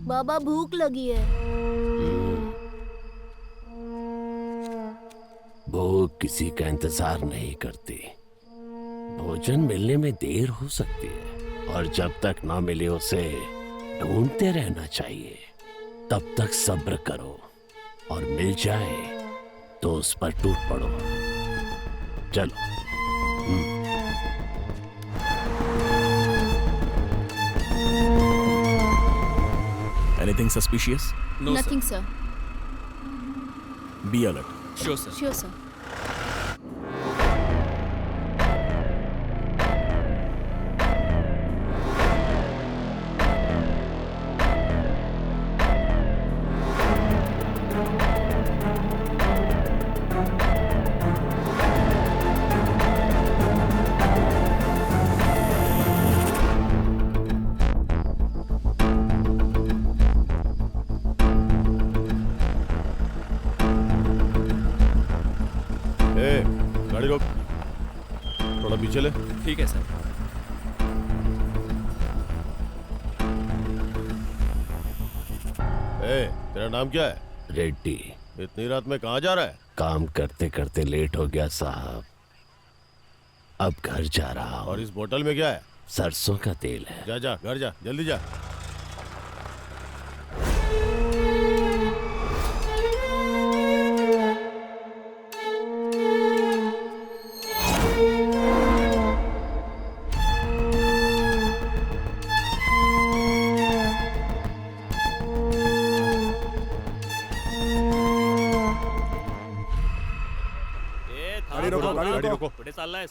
बाबा भूख लगी है। भूख किसी का इंतजार नहीं करती। भोजन मिलने में देर हो सकती है और जब तक ना मिले उसे ढूंढते रहना चाहिए। तब तक सब्र करो और मिल जाए तो उस पर टूट पड़ो। चलो। Anything suspicious? No, Nothing, sir. Be alert. Sure, sir. Sure, sir. गाड़ी रोक, थोड़ा पीछे ले। ठीक है सर। तेरा नाम क्या है? रेड्डी। इतनी रात में कहाँ जा रहा है? काम करते करते लेट हो गया साहब, अब घर जा रहा हूँ। और इस बोतल में क्या है? सरसों का तेल है। जा जा घर जा, जल्दी जा। गाड़ी रोको। बड़े साल है।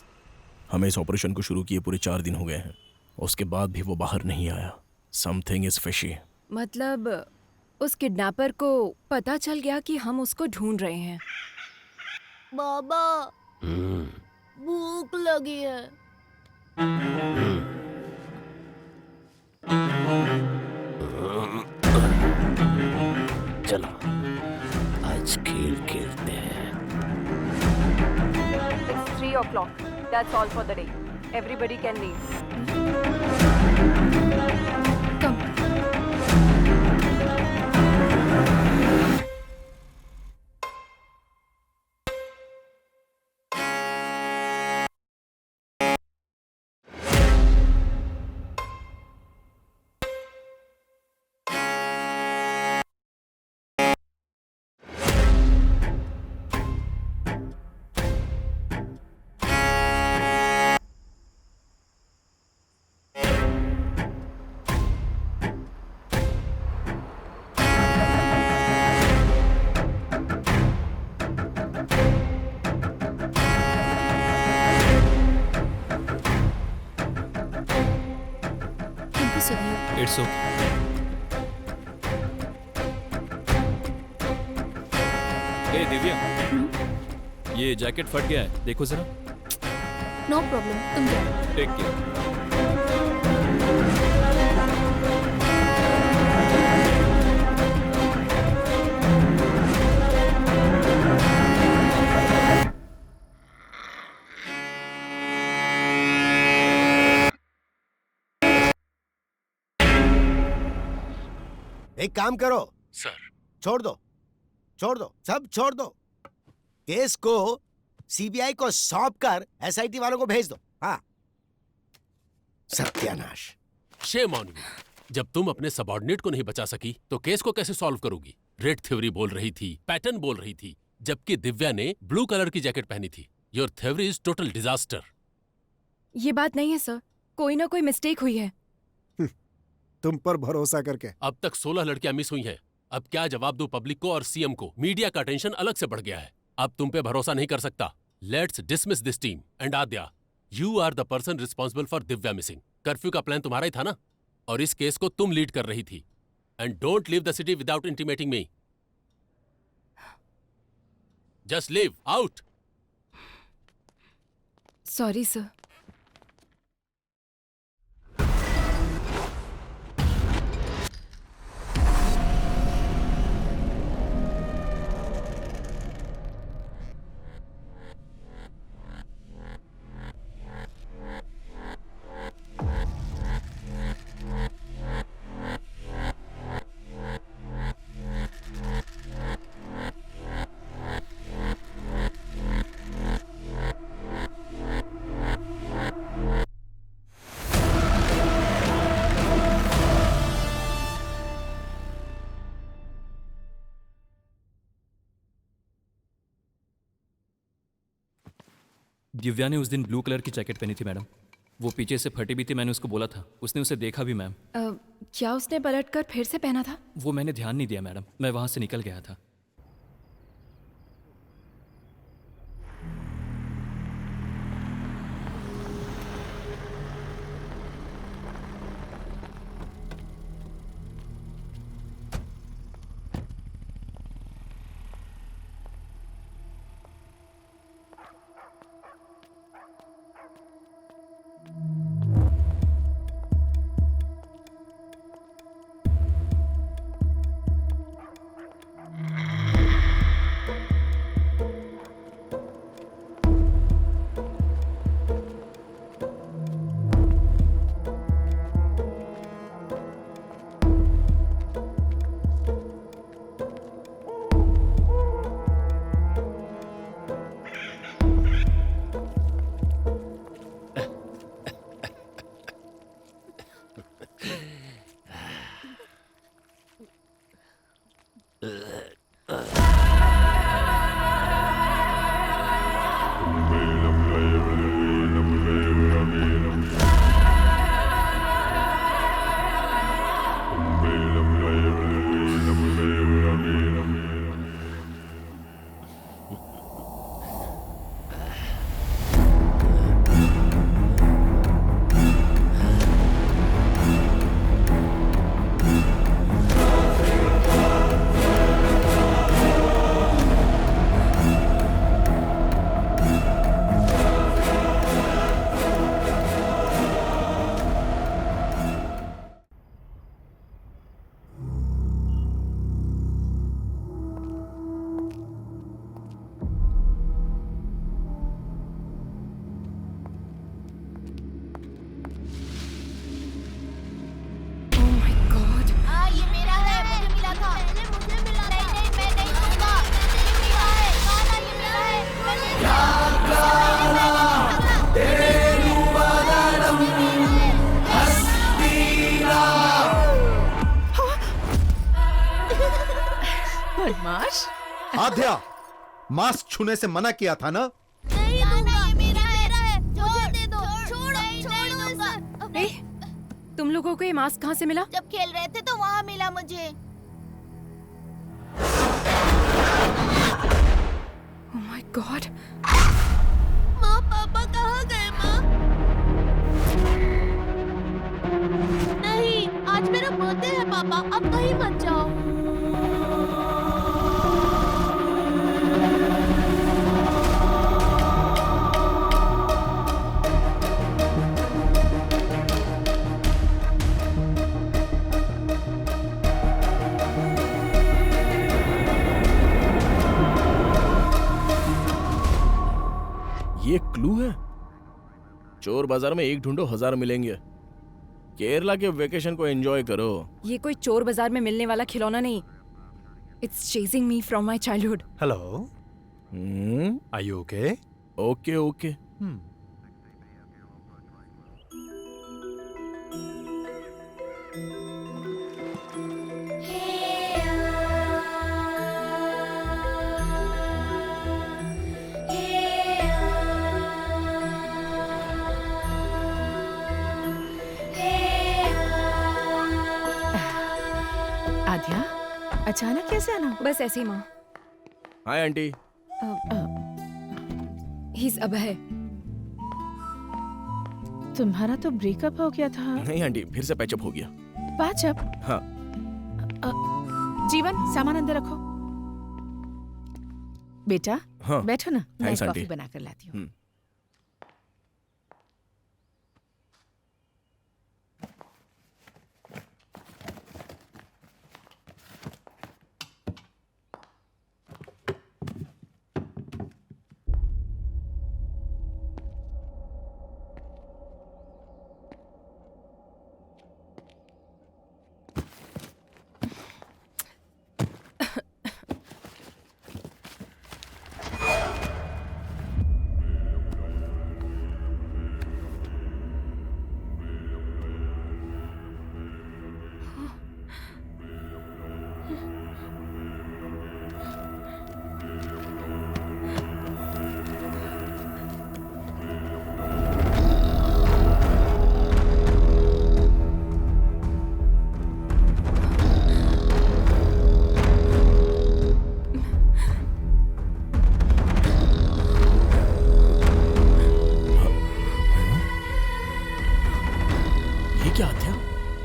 हमें इस ऑपरेशन को शुरू किए पूरे 4 दिन हो गए हैं, उसके बाद भी वो बाहर नहीं आया। Something is fishy. मतलब उस किडनैपर को पता चल गया कि हम उसको ढूंढ रहे हैं। बाबा भूख लगी है। चलो आज खेल खेलते हैं। It's 3 o'clock. That's all for the day. Everybody can leave. Come. It's okay. ए दिव्या, ये जैकेट फट गया है, देखो जरा। नो प्रॉब्लम, तुम जाओ। Take care. एक काम करो सर। छोड़ दो सब छोड़ दो। केस को सीबीआई को सौंप कर एसआईटी वालों को भेज दो। हाँ, सत्यानाश। Shame on you. जब तुम अपने सबऑर्डिनेट को नहीं बचा सकी तो केस को कैसे सॉल्व करोगी? रेड थ्योरी बोल रही थी, पैटर्न बोल रही थी, जबकि दिव्या ने ब्लू कलर की जैकेट पहनी थी। Your theory is total disaster. ये बात नहीं है सर, कोई ना कोई मिस्टेक हुई है। तुम पर भरोसा करके। अब तक 16 लड़कियां मिस हुई हैं। अब क्या जवाब दो पब्लिक को और सीएम को? मीडिया का टेंशन अलग से बढ़ गया है। अब तुम पे भरोसा नहीं कर सकता। Let's dismiss this team and Aadya, you are the person responsible for Divya missing. Curfew का प्लान तुम्हारा ही था ना, और इस केस को तुम लीड कर रही थी। And don't leave the city without intimating me. Just leave out. Sorry sir. Divya ने उस दिन ब्लू कलर की जैकेट पहनी थी मैडम। वो पीछे से फटी भी थी, मैंने उसको बोला था, उसने उसे देखा भी मैम। क्या उसने पलटकर फिर से पहना था? वो मैंने ध्यान नहीं दिया मैडम, मैं वहाँ से निकल गया था। बदमाश। आध्या, मास्क छूने से मना किया था ना? तुम लोगों को ये मास्क कहाँ से मिला? जब खेल रहे थे तो वहाँ मिला मुझे। Oh my God! माँ, पापा कहाँ गए माँ? नहीं, आज मेरा बर्थडे है पापा, अब कहीं मत जाओ। ये क्लू है? चोर बाजार में एक ढूंढो 1000 मिलेंगे। केरला के वेकेशन को एंजॉय करो। ये कोई चोर बाजार में मिलने वाला खिलौना नहीं। It's chasing me from my childhood. Hello. Are you okay? Okay, okay. आध्या, अचानक कैसे आना? बस ऐसे ही माँ। Hi aunty. He's अभय। तुम्हारा तो ब्रेकअप हो गया था। नहीं आंटी, फिर से पैचअप हो गया। पैचअप? हाँ। जीवन, सामान अंदर रखो। बेटा, हाँ। बैठो ना, मैं थैंक्स कॉफी आंटी। बना कर लाती हूँ।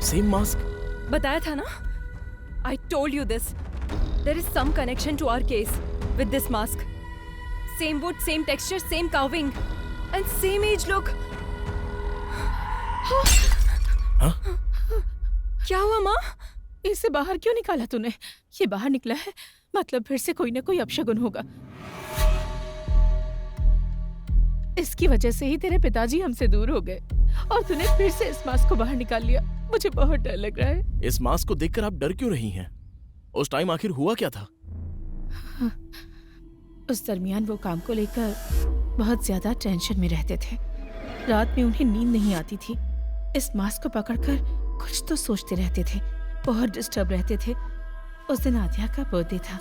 Same mask. बताया था ना, I told you this. There is some connection to our case with this mask. Same wood, same texture, same carving, and same age look. हाँ? क्या हुआ माँ? इसे बाहर क्यों निकाला तूने? ये बाहर निकला है, मतलब फिर से कोई ना कोई अपशगुन होगा। इसकी वजह से ही तेरे पिताजी हमसे दूर हो गए और तूने फिर से इस मास्क को बाहर निकाल लिया। मुझे बहुत डर लग रहा है। इस मास्क को देखकर आप डर क्यों रही हैं? उस टाइम आखिर हुआ क्या था? उस दरमियान वो काम को लेकर बहुत ज्यादा टेंशन में रहते थे। रात में उन्हें नींद नहीं आती थी। इस मास्क को पकड़कर कुछ तो सोचते रहते थे, बहुत डिस्टर्ब रहते थे। उस दिन आद्या का बर्थडे था।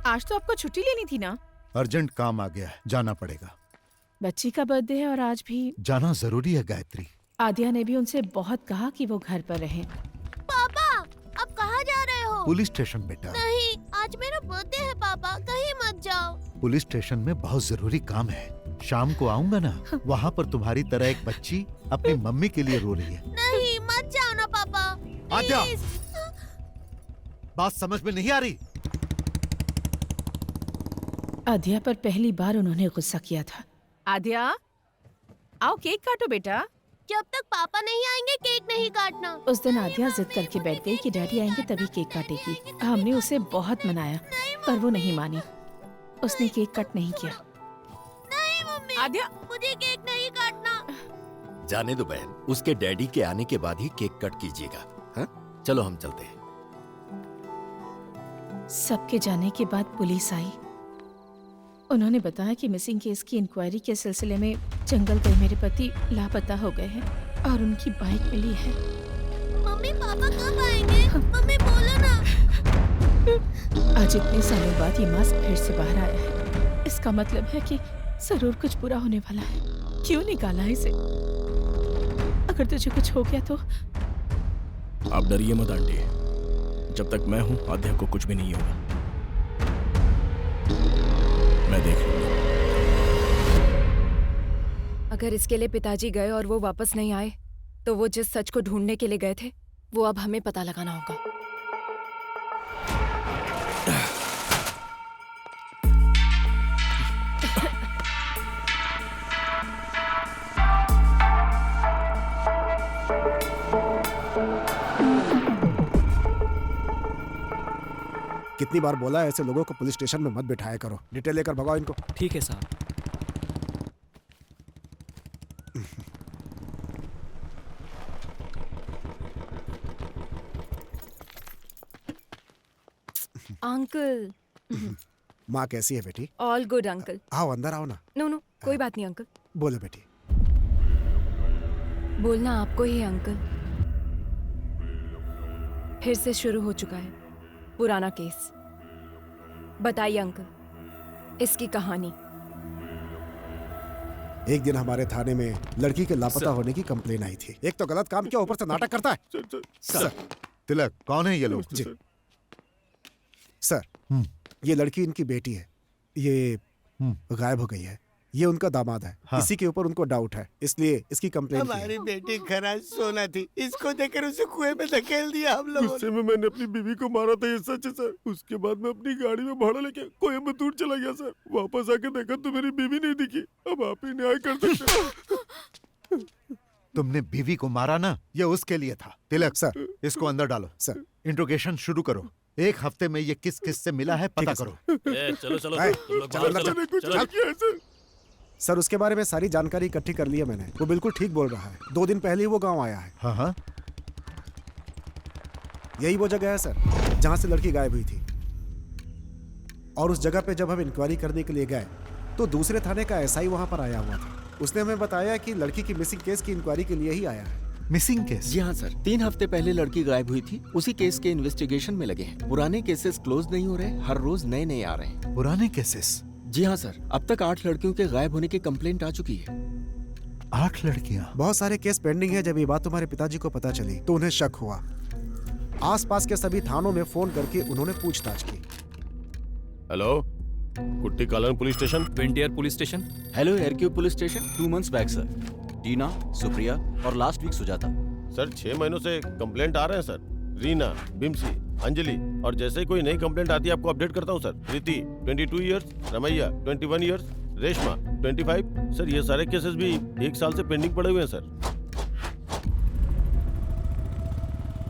आज तो आपको छुट्टी लेनी थी ना? अर्जेंट काम आ गया है, जाना पड़ेगा। बच्ची का बर्थडे है और आज भी जाना जरूरी है गायत्री। आद्या ने भी उनसे बहुत कहा कि वो घर पर रहें। पापा, अब कहाँ जा रहे हो? पुलिस स्टेशन बेटा। नहीं, आज मेरा बर्थडे है पापा, कहीं मत जाओ। पुलिस स्टेशन में बहुत जरूरी काम है। शाम को आऊंगा ना, वहाँ पर तुम्हारी तरह एक बच्ची अपनी मम्मी के लिए रो रही है। नहीं, मत जाओ ना पापा। आद्या, बात समझ में नहीं आ रही? आद्या पर पहली बार उन्होंने गुस्सा किया था। आद्या, आओ केक काटो बेटा। जब तक पापा नहीं आएंगे केक नहीं काटना। उस दिन आद्या जिद करके बैठ गई कि डैडी आएंगे तभी केक काटेगी। हमने उसे बहुत मनाया पर वो नहीं मानी। उसने केक कट नहीं किया। नहीं मम्मी, आद्या, मुझे केक नहीं काटना। जाने दो बहन, उसके डैडी के आने के बाद ही केक कट कीजिएगा। हाँ, चलो हम चलते हैं। सबके जाने के बाद पुलिस आई। उन्होंने बताया कि मिसिंग केस की इंक्वायरी के सिलसिले में जंगल गए मेरे पति लापता हो गए हैं और उनकी बाइक मिली है। मम्मी, पापा कब आएंगे? मम्मी बोलो ना। आज इतने सालों बाद ये मास्क फिर से बाहर आया है। इसका मतलब है कि जरूर कुछ बुरा होने वाला है। क्यों निकाला है इसे? अगर तुझे कुछ हो गया तो? आप डरिए मत आंटी, जब तक मैं हूँ आद्या को कुछ भी नहीं होगा। मैं देख लूंगा। अगर इसके लिए पिताजी गए और वो वापस नहीं आए, तो वो जिस सच को ढूंढने के लिए गए थे वो अब हमें पता लगाना होगा। कितनी बार बोला है ऐसे लोगों को पुलिस स्टेशन में मत बिठाया करो। डिटेल लेकर भगाओ इनको। ठीक है साहब। अंकल। माँ कैसी है बेटी? All good uncle. आओ अंदर आओ ना। नो नो, कोई बात नहीं अंकल। बोलो बेटी। बोलना आपको ही है अंकल। फिर से शुरू हो चुका है पुराना केस। बताइए अंकल, इसकी कहानी। एक दिन हमारे थाने में लड़की के लापता होने की कंप्लेन आई थी। एक तो गलत काम किया, ऊपर से नाटक करता है। सर, तिलक, कौन है ये लोग? जी सर, ये लड़की इनकी बेटी है। ये गायब हो गई है। ये उनका दामाद है। हाँ। इसी के ऊपर उनको डाउट है, इसलिए इसकी कंप्लेन की है। हमारी बेटी खराज सोना थी, इसको देखकर उसे कुएं में धकेल दिया हम लोगों गुस्से में मैंने अपनी बीवी को मारा था, ये सच है सर। उसके बाद मैं अपनी गाड़ी में भाड़ा लेके कोयम्बतूर चला गया सर। वापस आके देखा तो मेरी बीवी नहीं दिखी। अब आप ही न्याय कर सकते। तुमने बीवी को मारा ना, ये उसके लिए था। तिलक सर, इसको अंदर डालो। सर, इंट्रोगेशन शुरू करो। एक हफ्ते में ये किस किस से मिला है पता करो। चलो चलो तुम लोग बाहर चलो। सर, उसके बारे में सारी जानकारी इकट्ठी कर ली है मैंने। वो बिल्कुल ठीक बोल रहा है। 2 दिन पहले ही वो गांव आया है। हाँ हाँ, यही वो जगह है सर जहां से लड़की गायब हुई थी। और उस जगह पे जब हम इंक्वायरी करने के लिए गए तो दूसरे थाने का एसआई वहां पर आया हुआ था। उसने हमें बताया कि लड़की की मिसिंग केस की इंक्वायरी के लिए ही आया है। Missing case? जी हाँ सर, 3 हफ्ते पहले लड़की गायब हुई थी। उसी केस के इन्वेस्टिगेशन में लगे हैं। पुराने केसेस क्लोज नहीं हो रहे, हर रोज नए नए आ रहे हैं। पुराने केसेस? जी हाँ सर, अब तक 8 लड़कियों के गायब होने की कंप्लेंट आ चुकी है। 8 लड़कियां? बहुत सारे केस पेंडिंग है। जब ये बात तुम्हारे पिताजी को पता चली तो उन्हें शक हुआ। आसपास के सभी थानों में फोन करके उन्होंने पूछताछ की। हेलो, कुट्टी कालन पुलिस स्टेशन। वेंटियर पुलिस स्टेशन। हेलो एयरक्यू police station. 2 months back sir. Tina, Supriya और लास्ट वीक सुजाता। सर 6 महीनों से कंप्लेंट आ रहे हैं सर। रीना, बिमसी, अंजलि, और जैसे ही कोई नई कंप्लेंट आती है आपको अपडेट करता हूँ sir. Preeti 22 years, Ramaiah 21 years, Reshma 25। Sir ये सारे केसेस भी 1 साल से पेंडिंग पड़े हुए हैं सर।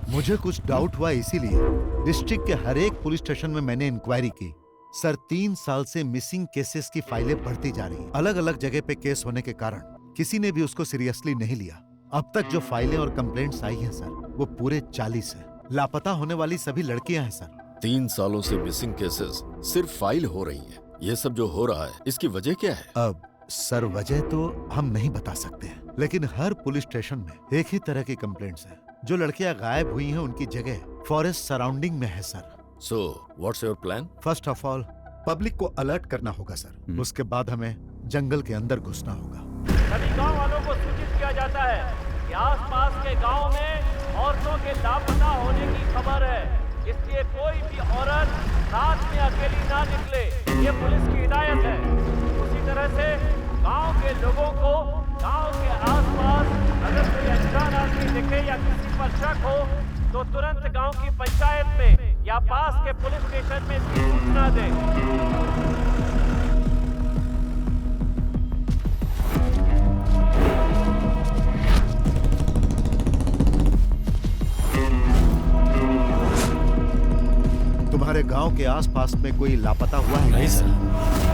मुझे कुछ डाउट हुआ, इसीलिए डिस्ट्रिक्ट के हर एक पुलिस स्टेशन में मैंने इंक्वायरी की। सर 3 साल से मिसिंग केसेस की फाइलें बढ़ती जा रही। अलग अलग जगह पे केस होने के कारण किसी ने भी उसको सीरियसली नहीं लिया। अब तक जो फाइलें और कंप्लेंट्स आई हैं सर, वो पूरे 40 है। लापता होने वाली सभी लड़कियां हैं सर। 3 सालों से मिसिंग केसेस सिर्फ फाइल हो रही हैं। ये सब जो हो रहा है, इसकी वजह क्या है? अब सर वजह तो हम नहीं बता सकते हैं, लेकिन हर पुलिस स्टेशन में एक ही तरह की कंप्लेंट्स हैं। जो लड़कियां गायब हुई हैं उनकी जगह फॉरेस्ट सराउंडिंग में है sir. So, what's your plan? First of all public को अलर्ट करना होगा सर। उसके बाद हमें जंगल के अंदर घुसना होगा। सभी गांव वालों को सूचित किया जाता है कि आसपास के गांव में औरतों के लापता होने की खबर है, इसलिए कोई भी औरत रात में अकेली ना निकले, ये पुलिस की हिदायत है। उसी तरह से गांव के लोगों को गांव के आसपास अगर कोई अनजान आदमी दिखे या किसी पर शक हो तो तुरंत गांव की पंचायत में या पास के पुलिस स्टेशन में इसकी सूचना दें। तुम्हारे गांव के आसपास में कोई लापता हुआ है? नहीं सर।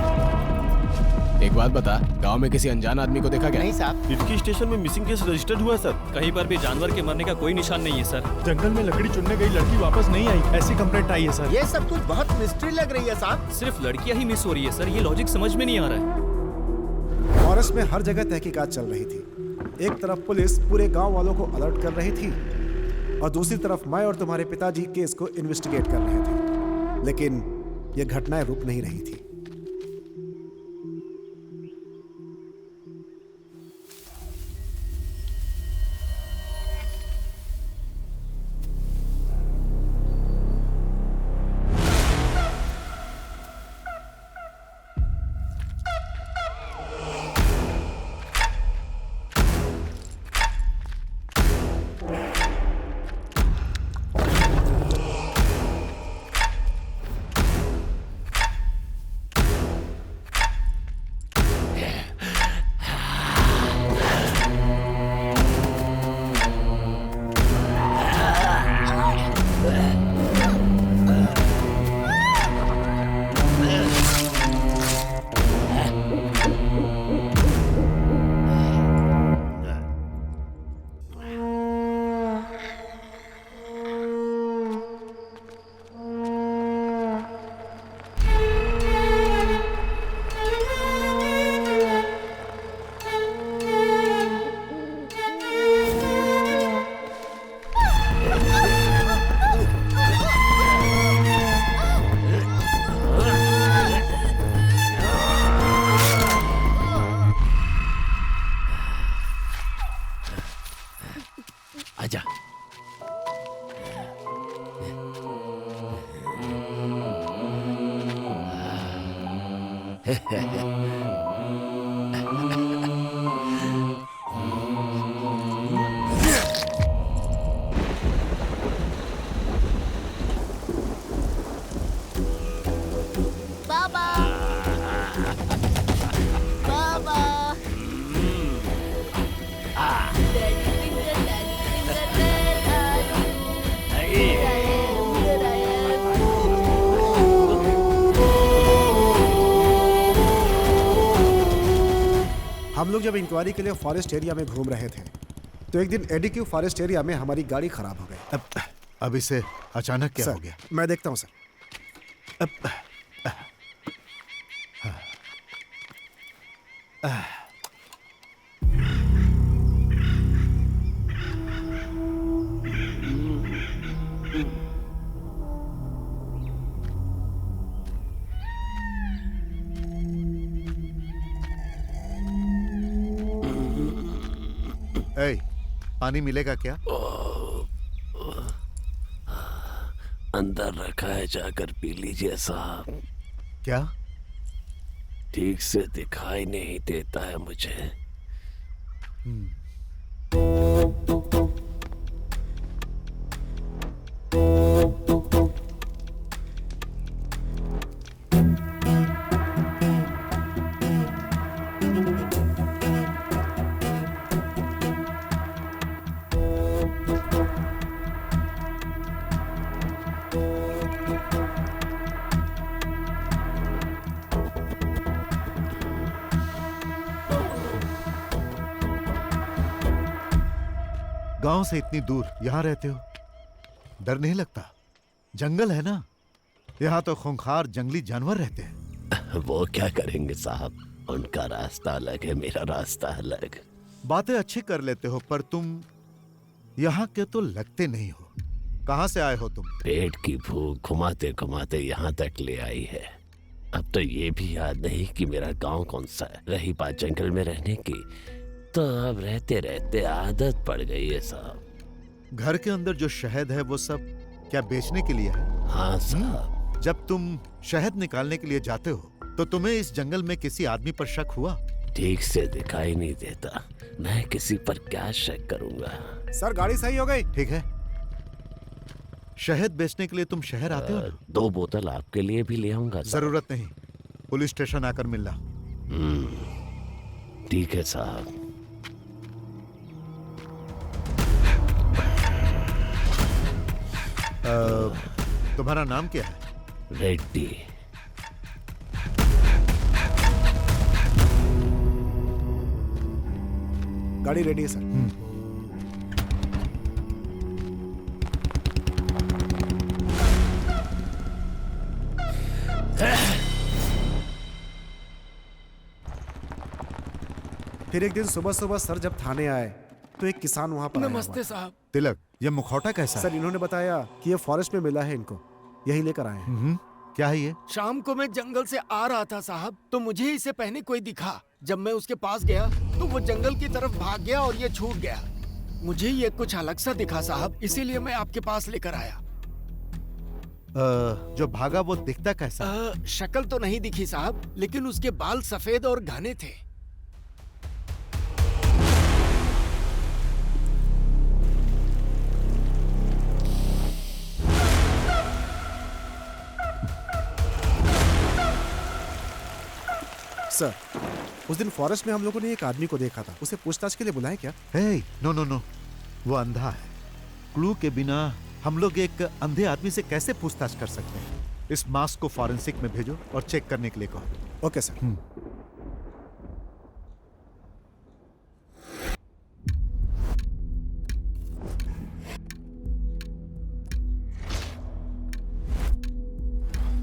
एक बात बता, गांव में किसी अनजान आदमी को देखा क्या? नहीं साहब। इटकी स्टेशन में मिसिंग केस रजिस्टर्ड हुआ है सर। कहीं पर भी जानवर के मरने का कोई निशान नहीं है सर। जंगल में लकड़ी चुनने गई लड़की वापस नहीं आई, ऐसी कंप्लेंट आई है सर। ये सब कुछ बहुत मिस्ट्री लग रही है साहब। सिर्फ लड़कियां ही मिस हो रही है सर, ये लॉजिक समझ में नहीं आ रहा है। फॉरेस्ट में हर जगह तहकीकात चल रही थी। एक तरफ पुलिस पूरे गांव वालों को अलर्ट कर रही थी और दूसरी तरफ मैं और तुम्हारे पिताजी केस को इन्वेस्टिगेट कर रहे थे, लेकिन ये घटनाएं रुक नहीं रही थी। हम लोग जब इंक्वायरी के लिए फॉरेस्ट एरिया में घूम रहे थे तो एक दिन एडीक्यू फॉरेस्ट एरिया में हमारी गाड़ी खराब हो गई। अब इसे अचानक क्या हो गया? मैं देखता हूं सर। पानी मिलेगा क्या? अंदर रखा है, जाकर पी लीजिए साहब। क्या? ठीक से दिखाई नहीं देता है मुझे। गांव से इतनी दूर यहाँ रहते हो, डर नहीं लगता? जंगल है ना, यहाँ तो खूंखार जंगली जानवर रहते हैं। वो क्या करेंगे साहब, उनका रास्ता अलग है, मेरा रास्ता अलग। बातें अच्छी कर लेते हो, पर तुम यहाँ के तो लगते नहीं हो। कहाँ से आए हो तुम? पेट की भूख घुमाते घुमाते यहाँ तक ले आई है। अब तो ये भी याद नहीं कि मेरा गांव कौन सा है। रही बात जंगल में रहने की, तो अब रहते रहते आदत पड़ गई है साहब। घर के अंदर जो शहद है वो सब क्या बेचने के लिए है? हाँ साहब। जब तुम शहद निकालने के लिए जाते हो तो तुम्हें इस जंगल में किसी आदमी पर शक हुआ? ठीक से दिखाई नहीं देता, मैं किसी पर क्या शक करूंगा। सर गाड़ी सही हो गई। ठीक है, शहद बेचने के लिए तुम शहर आते हो ना? 2 बोतल आपके लिए भी ले आऊंगा। जरूरत नहीं, पुलिस स्टेशन आकर मिलना। ठीक है साहब। तुम्हारा नाम क्या है? रेड्डी। गाड़ी रेडी है सर। फिर एक दिन सुबह सुबह सर जब थाने आए तो एक किसान वहाँ पर नमस्ते साहब। तिलक, ये मुखौटा कैसा सर? इन्होंने बताया कि ये फॉरेस्ट में मिला है इनको, यही लेकर आए हैं। क्या है ये? शाम को मैं जंगल से आ रहा था साहब, तो मुझे इसे पहने कोई दिखा। जब मैं उसके पास गया तो वो जंगल की तरफ भाग गया और ये छूट गया। मुझे ये कुछ अलग सा दिखा साहब, इसीलिए मैं आपके पास लेकर आया। जो भागा वो दिखता कैसा? शक्ल तो नहीं दिखी साहब, लेकिन उसके बाल सफेद और घने थे। सर, उस दिन फॉरेस्ट में हम लोगों ने एक आदमी को देखा था, उसे पूछताछ के लिए बुलाएं क्या? नो, वो अंधा है। क्लू के बिना हम लोग एक अंधे आदमी से कैसे पूछताछ कर सकते हैं? इस मास्क को फॉरेंसिक में भेजो और चेक करने के लिए कहो। Okay sir.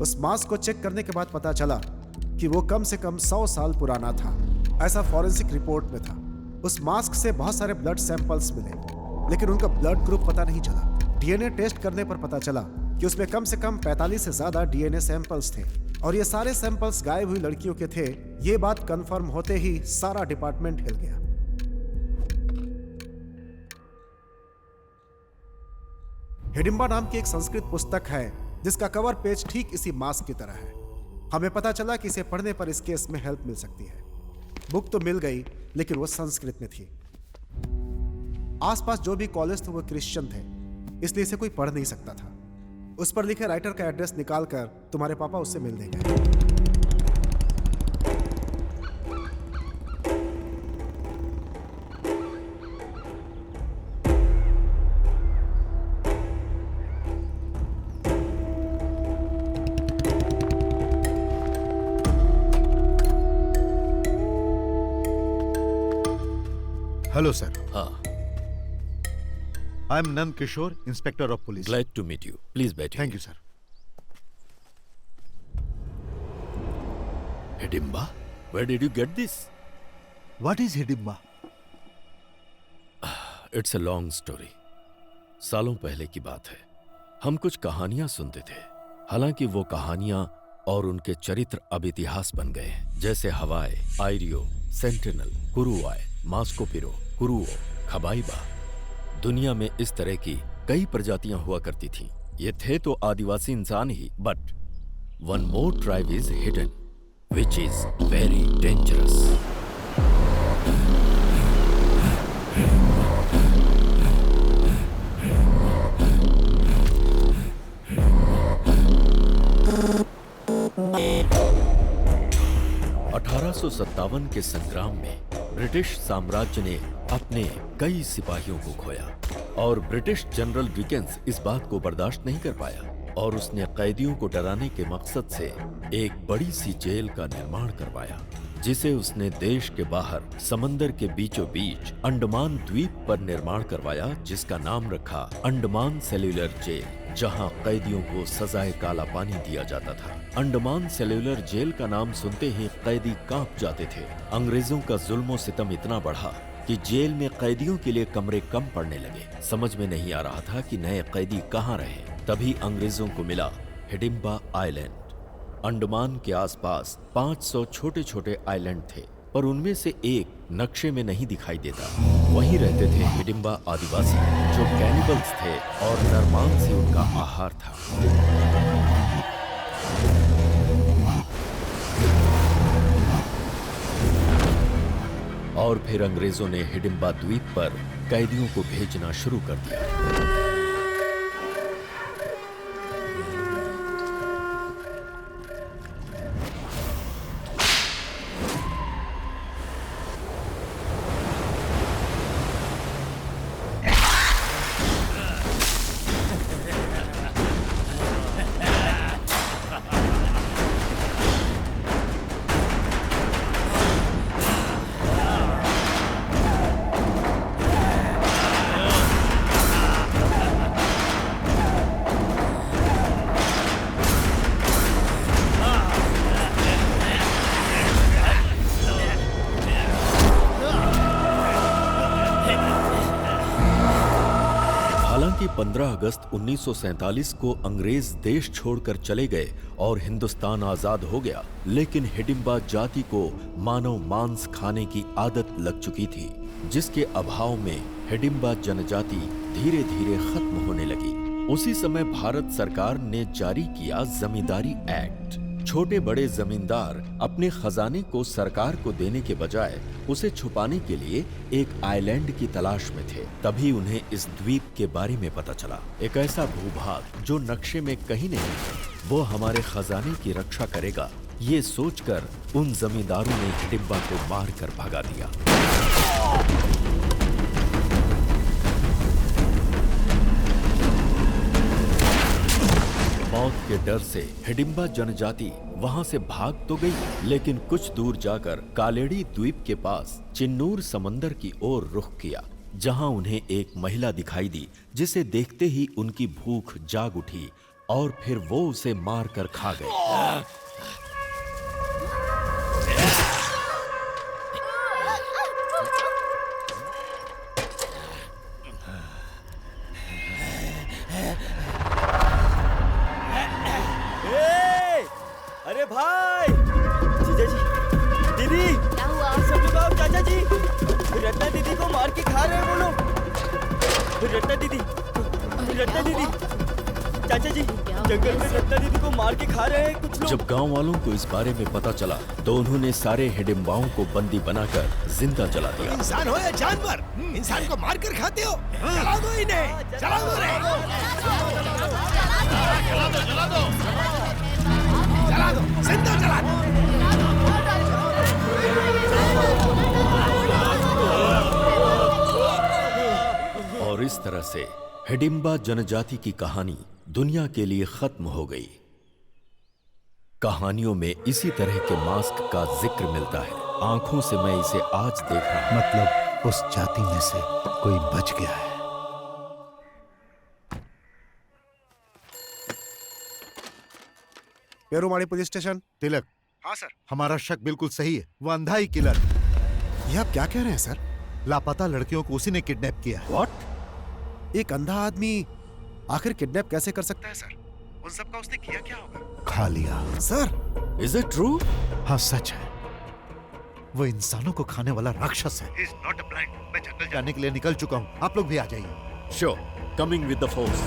उस मास्क को चेक करने के बाद पता चला कि वो कम से कम 100 साल पुराना था, ऐसा फॉरेंसिक रिपोर्ट में था। उस मास्क से बहुत सारे ब्लड सैंपल्स मिले, लेकिन उनका ब्लड ग्रुप पता नहीं चला। डीएनए टेस्ट करने पर पता चला कि उसमें कम से कम 45 से ज्यादा डीएनए सैंपल्स थे, और ये सारे सैंपल्स गायब हुई लड़कियों के थे। ये बात कंफर्म होते ही सारा डिपार्टमेंट हिल गया। हिडिंबा नाम की एक संस्कृत पुस्तक है जिसका कवर पेज ठीक इसी मास्क की तरह है। हमें पता चला कि इसे पढ़ने पर इस केस में हेल्प मिल सकती है। बुक तो मिल गई, लेकिन वो संस्कृत में थी। आसपास जो भी कॉलेज थे वो क्रिश्चियन थे, इसलिए इसे कोई पढ़ नहीं सकता था। उस पर लिखे राइटर का एड्रेस निकालकर तुम्हारे पापा उससे मिल देंगे। Hello sir. हाँ। I am Nand Kishore, inspector of police. Glad to meet you. Please बैठिए। Thank you sir. Hidimba, where did you get this? What is Hidimba? It's a long story. सालों पहले की बात है। हम कुछ कहानियां सुनते थे, हालांकि वो कहानियां और उनके चरित्र अब इतिहास बन गए हैं, जैसे हवाई, आयरियो, सेंटिनल, कुरुआय, मास्कोपिरो, कुरुओ, खबाइबा। दुनिया में इस तरह की कई प्रजातियां हुआ करती थीं। ये थे तो आदिवासी इंसान ही, but one more tribe is hidden, which is very dangerous. (1857) के संग्राम में ब्रिटिश साम्राज्य ने अपने कई सिपाहियों को खोया और ब्रिटिश जनरल विकेंस इस बात को बर्दाश्त नहीं कर पाया। और उसने कैदियों को डराने के मकसद से एक बड़ी सी जेल का निर्माण करवाया, जिसे उसने देश के बाहर समंदर के बीचों बीच अंडमान द्वीप पर निर्माण करवाया, जिसका नाम रखा अंडमान सेल्यूलर जेल, जहां कैदियों को सजाए काला पानी दिया जाता था। अंडमान सेल्यूलर जेल का नाम सुनते ही कैदी कांप जाते थे। अंग्रेजों का जुल्म सितम इतना बढ़ा कि जेल में कैदियों के लिए कमरे कम पड़ने लगे। समझ में नहीं आ रहा था कि नए कैदी कहाँ रहे। तभी अंग्रेजों को मिला हिडिंबा आइलैंड। अंडमान के आसपास 500 छोटे छोटे आइलैंड थे, पर उनमें से एक नक्शे में नहीं दिखाई देता। वहीं रहते थे हिडिंबा आदिवासी, जो कैनिबल्स थे और नरमान से उनका आहार था। और फिर अंग्रेजों ने हिडिंबा द्वीप पर कैदियों को भेजना शुरू कर दिया। हालांकि 15 अगस्त 1947 को अंग्रेज देश छोड़कर चले गए और हिंदुस्तान आजाद हो गया, लेकिन हिडिंबा जाति को मानव मांस खाने की आदत लग चुकी थी, जिसके अभाव में हिडिंबा जनजाति धीरे धीरे खत्म होने लगी। उसी समय भारत सरकार ने जारी किया जमींदारी एक्ट। छोटे बड़े जमींदार अपने खजाने को सरकार को देने के बजाय उसे छुपाने के लिए एक आइलैंड की तलाश में थे। तभी उन्हें इस द्वीप के बारे में पता चला। एक ऐसा भूभाग जो नक्शे में कहीं नहीं है, वो हमारे खजाने की रक्षा करेगा। ये सोचकर उन जमींदारों ने हिडिंबा को मारकर भगा दिया। मौत के डर से हिडिंबा जनजाति वहां से भाग तो गई, लेकिन कुछ दूर जाकर कालेड़ी द्वीप के पास चिन्नूर समंदर की ओर रुख किया, जहां उन्हें एक महिला दिखाई दी, जिसे देखते ही उनकी भूख जाग उठी और फिर वो उसे मारकर खा गए। अरे भाई, जीजा जी, दीदी, क्या हुआ? सब लोग आओ, चाचा जी, रत्ना दीदी को मार के खा रहे हैं वो लोग। रत्ना दीदी, चाचा जी, जंगल में रत्ना दीदी को मार के खा रहे हैं कुछ लोग। जब गांव वालों को इस बारे में पता चला तो उन्होंने सारे हिडिंबाओं को बंदी बनाकर जिंदा जला दिया। इंसान हो या जानवर, इंसान को मार कर खाते हो? जला दो इन्हें, जला दो रे। जला दो, जिंदा जला दो। और इस तरह से हिडिंबा जनजाति की कहानी दुनिया के लिए खत्म हो गई। कहानियों में इसी तरह के मास्क का जिक्र मिलता है। आंखों से मैं इसे आज देख रहा हूं। मतलब उस जाति में से कोई बच गया है। पेरुमाड़ी पुलिस स्टेशन। तिलक। हाँ सर। हमारा शक बिल्कुल सही है, वो अंधा ही किलर। ये आप क्या कह रहे हैं सर? लापता लड़कियों को उसी ने किडनैप किया है। What? एक अंधा आदमी आखिर किडनैप कैसे कर सकता है सर? उन सब का उसने किया क्या होगा? खा लिया। Sir, is it true? हाँ सच है, वो इंसानों को खाने वाला राक्षस है। He is not a blind. मैं जंगल जाने के लिए निकल चुका हूँ, आप लोग भी आ जाइए। Sure, coming with the force.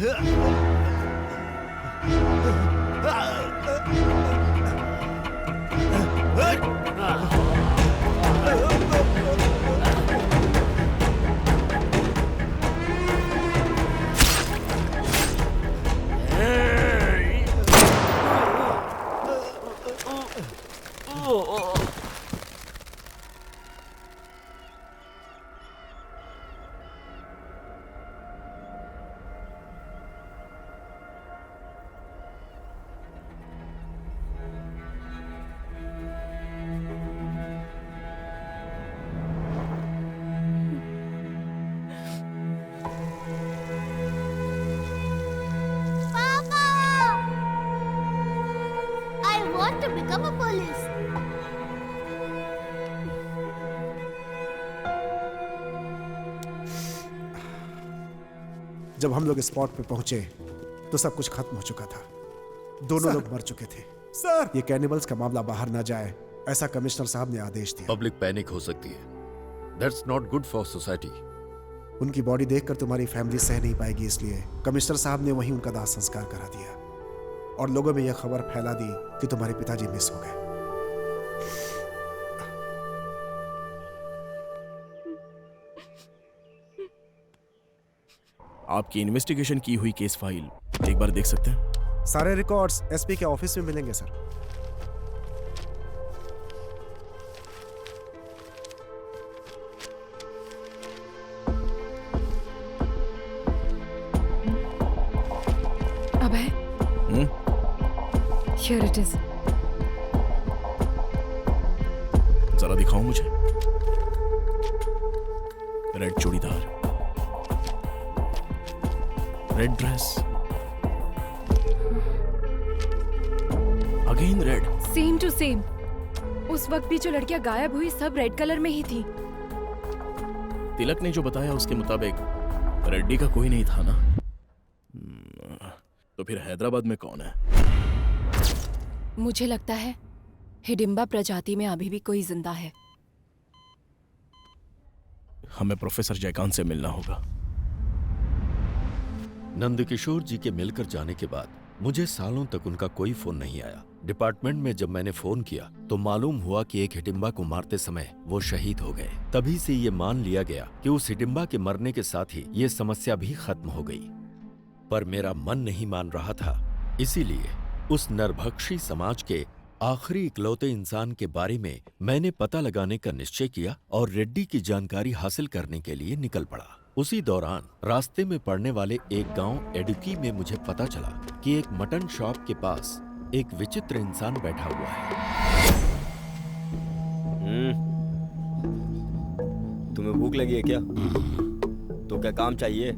I want to become a police. जब हम लोग स्पॉट पे पहुंचे तो सब कुछ खत्म हो चुका था। दोनों लोग मर चुके थे। सर, ये कैनिबल्स का मामला बाहर ना जाए, ऐसा कमिश्नर साहब ने आदेश दिया। पब्लिक पैनिक हो सकती है। That's not good for society. उनकी बॉडी देखकर तुम्हारी फैमिली सह नहीं पाएगी, इसलिए कमिश्नर साहब ने वहीं उनका दाह संस्कार करा दिया और लोगों में यह खबर फैला दी कि तुम्हारे पिताजी मिस हो गए। आपकी इन्वेस्टिगेशन की हुई केस फाइल एक बार देख सकते हैं? सारे रिकॉर्ड्स एसपी के ऑफिस में मिलेंगे sir. Abhay, here it is. जरा दिखाओ मुझे। Red churidar, red dress, again red. Same to same. उस वक्त भी जो लड़कियां गायब हुई सब रेड कलर में ही थी। तिलक ने जो बताया उसके मुताबिक रेड्डी का कोई नहीं था ना? तो फिर हैदराबाद में कौन है? मुझे लगता है हिडिंबा प्रजाति में अभी भी कोई जिंदा है। हमें प्रोफेसर जयकांत से मिलना होगा। नंदकिशोर जी के मिलकर जाने के बाद मुझे सालों तक उनका कोई फोन नहीं आया। डिपार्टमेंट में जब मैंने फोन किया तो मालूम हुआ कि एक हिडिंबा को मारते समय वो शहीद हो गए। तभी से ये मान लिया गया कि उस हिडिंबा के मरने के साथ ही ये समस्या भी खत्म हो गई। पर मेरा मन नहीं मान रहा था, इसीलिए उस नरभक्षी समाज के आखिरी इकलौते इंसान के बारे में मैंने पता लगाने का निश्चय किया और रेड्डी की जानकारी हासिल करने के लिए निकल पड़ा। उसी दौरान रास्ते में पड़ने वाले एक गांव एडुकी में मुझे पता चला कि एक मटन शॉप के पास एक विचित्र इंसान बैठा हुआ है। तुम्हें भूख लगी है क्या? तो क्या काम चाहिए?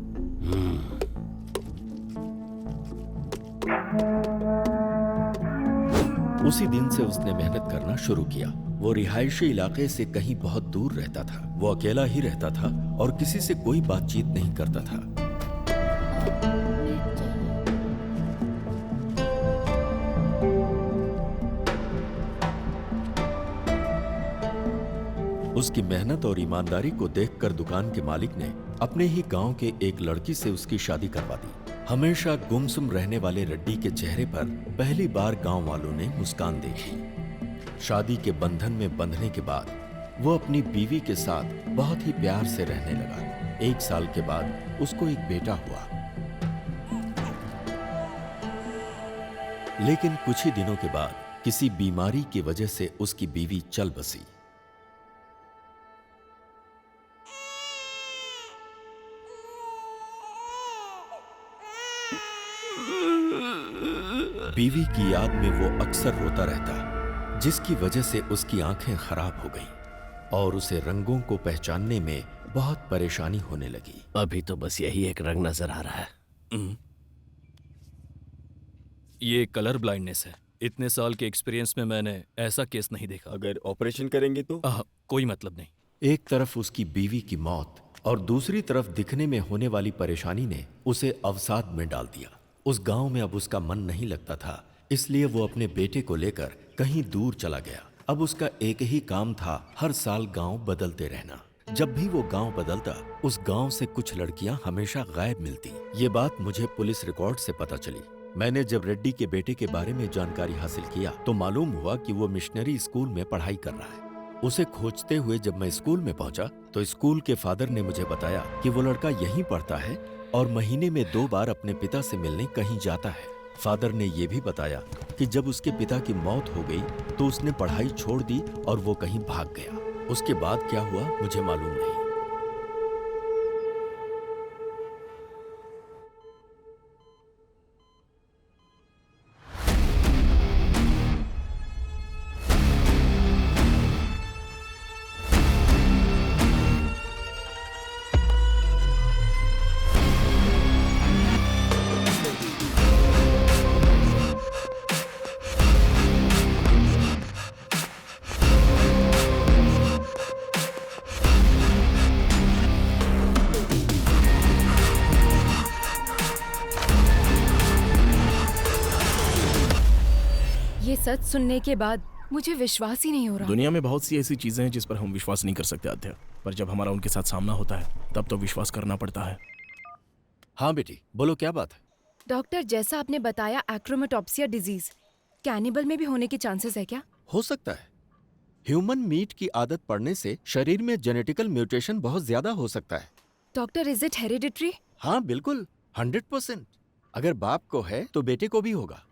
उसी दिन से उसने मेहनत करना शुरू किया। वो रिहायशी इलाके से कहीं बहुत दूर रहता था। वो अकेला ही रहता था और किसी से कोई बातचीत नहीं करता था। उसकी मेहनत और ईमानदारी को देखकर दुकान के मालिक ने अपने ही गांव के एक लड़की से उसकी शादी करवा दी। हमेशा गुमसुम रहने वाले रेड्डी के चेहरे पर पहली बार गांव वालों ने मुस्कान देखी। शादी के बंधन में बंधने के बाद वो अपनी बीवी के साथ बहुत ही प्यार से रहने लगा। 1 साल के बाद उसको एक बेटा हुआ। लेकिन कुछ ही दिनों के बाद किसी बीमारी की वजह से उसकी बीवी चल बसी। बीवी की याद में वो अक्सर रोता रहता, जिसकी वजह से उसकी आंखें खराब हो गईं और उसे रंगों को पहचानने में बहुत परेशानी होने लगी। अभी तो बस यही एक रंग नजर आ रहा है। ये कलर ब्लाइंडनेस है। इतने साल के एक्सपीरियंस में मैंने ऐसा केस नहीं देखा। अगर ऑपरेशन करेंगे तो? कोई मतलब नहीं। एक तरफ उसकी बीवी की मौत और दूसरी तरफ दिखने में होने वाली परेशानी ने उसे अवसाद में डाल दिया। उस गांव में अब उसका मन नहीं लगता था, इसलिए वो अपने बेटे को लेकर कहीं दूर चला गया। अब उसका एक ही काम था, हर साल गांव बदलते रहना। जब भी वो गांव बदलता, उस गांव से कुछ लड़कियां हमेशा गायब मिलती। ये बात मुझे पुलिस रिकॉर्ड से पता चली। मैंने जब रेड्डी के बेटे के बारे में जानकारी हासिल किया तो मालूम हुआ कि वो मिशनरी स्कूल में पढ़ाई कर रहा है। उसे खोजते हुए जब मैं स्कूल में पहुंचा तो स्कूल के फादर ने मुझे बताया कि वो लड़का यहीं पढ़ता है और महीने में 2 बार अपने पिता से मिलने कहीं जाता है। फादर ने ये भी बताया कि जब उसके पिता की मौत हो गई तो उसने पढ़ाई छोड़ दी और वो कहीं भाग गया। उसके बाद क्या हुआ मुझे मालूम नहीं। सच सुनने के बाद मुझे विश्वास ही नहीं हो रहा। दुनिया में बहुत सी ऐसी चीजें हैं जिस पर हम विश्वास नहीं कर सकते आध्या, पर जब हमारा उनके साथ सामना होता है तब तो विश्वास करना पड़ता है। हाँ बेटी, बोलो क्या बात है? डॉक्टर, जैसा आपने बताया एक्रोमेटोप्सिया डिजीज कैनिबल में भी होने के चांसेस है क्या? हो सकता है। ह्यूमन मीट की आदत पड़ने से शरीर में जेनेटिकल म्यूटेशन बहुत ज्यादा हो सकता है। Doctor, is it hereditary? हाँ बिल्कुल, 100%। अगर बाप को है तो बेटे को भी होगा।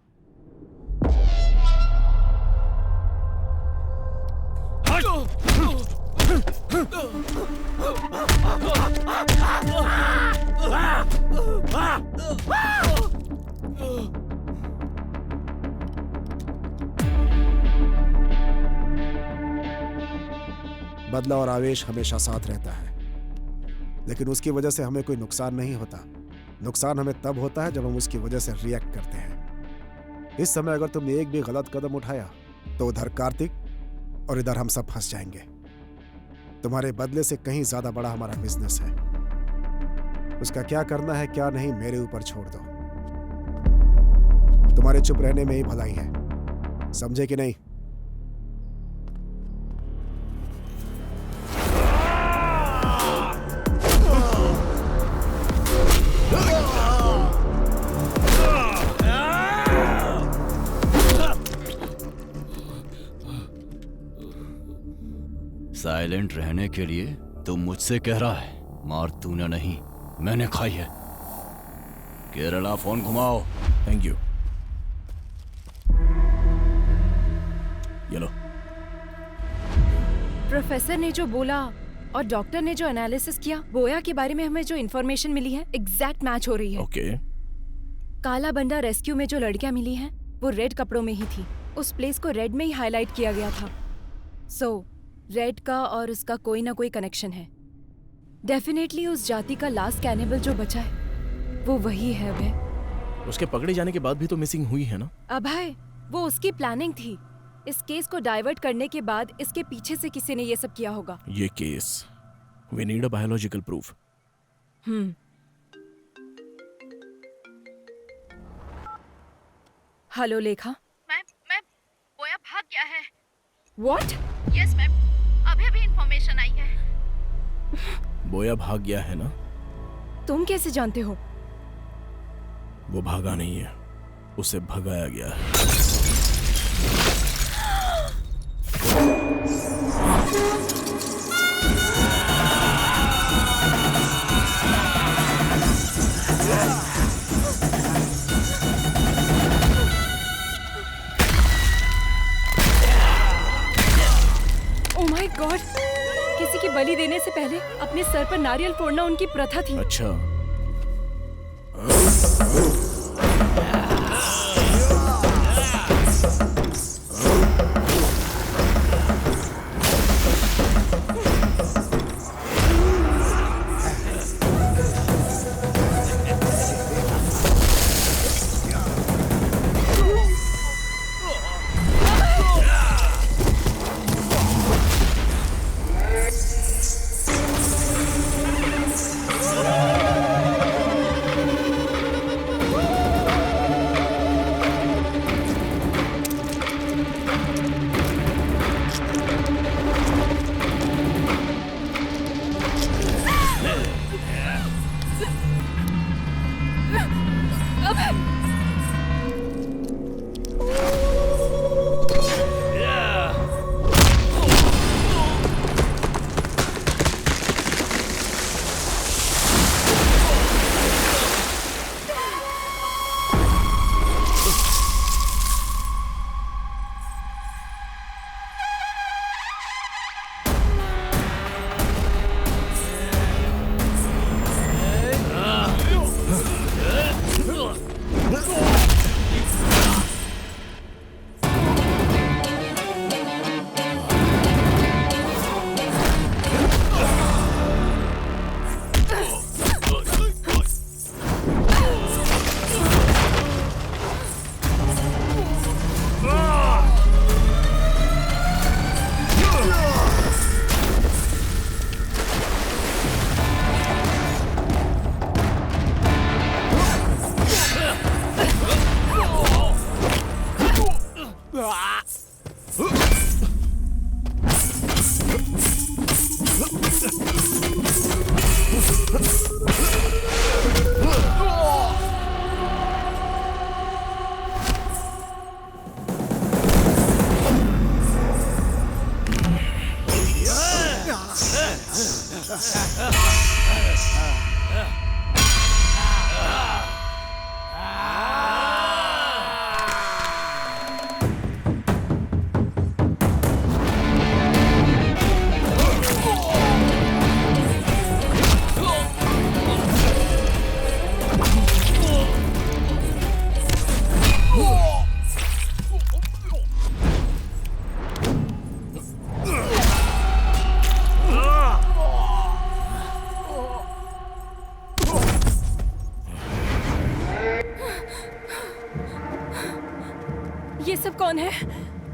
बदला और आवेश हमेशा साथ रहता है, लेकिन उसकी वजह से हमें कोई नुकसान नहीं होता। नुकसान हमें तब होता है जब हम उसकी वजह से रिएक्ट करते हैं। इस समय अगर तुमने एक भी गलत कदम उठाया तो उधर कार्तिक और इधर हम सब फंस जाएंगे। तुम्हारे बदले से कहीं ज्यादा बड़ा हमारा बिजनेस है। उसका क्या करना है क्या नहीं मेरे ऊपर छोड़ दो। तुम्हारे चुप रहने में ही भलाई है, समझे कि नहीं? साइलेंट रहने के लिए तू मुझसे कह रहा है, मार तूने नहीं मैंने खाई है। केरला फोन घुमाओ। Thank you. ये लो। प्रोफेसर ने जो बोला और डॉक्टर ने जो एनालिसिस किया, बोया के बारे में हमें जो इन्फॉर्मेशन मिली है एग्जैक्ट मैच हो रही है। ओके। काला बंडा रेस्क्यू में जो लड़कियां मिली हैं वो रेड कपड़ों में ही थी। उस प्लेस को रेड में ही हाईलाइट किया गया था। सो रेड का और उसका कोई ना कोई कनेक्शन है। डेफिनेटली उस जाति का लास्ट कैनिबल जो बचा है वो वही है। अभय, उसके पकड़े जाने के बाद भी तो मिसिंग हुई है ना? अभय, वो उसकी प्लानिंग थी। इस केस को डाइवर्ट करने के बाद इसके पीछे से किसी ने ये सब किया होगा। ये case, we need a biological proof. Hello Lekha. Ma'am, Boya भाग गया है। व्हाट? यस मैम, अभी इंफॉर्मेशन आई है। बोया भाग गया है ना? तुम कैसे जानते हो? वो भागा नहीं है, उसे भगाया गया है। ओह माय गॉड, किसी की बलि देने से पहले अपने सर पर नारियल फोड़ना उनकी प्रथा थी। अच्छा। ये सब कौन है?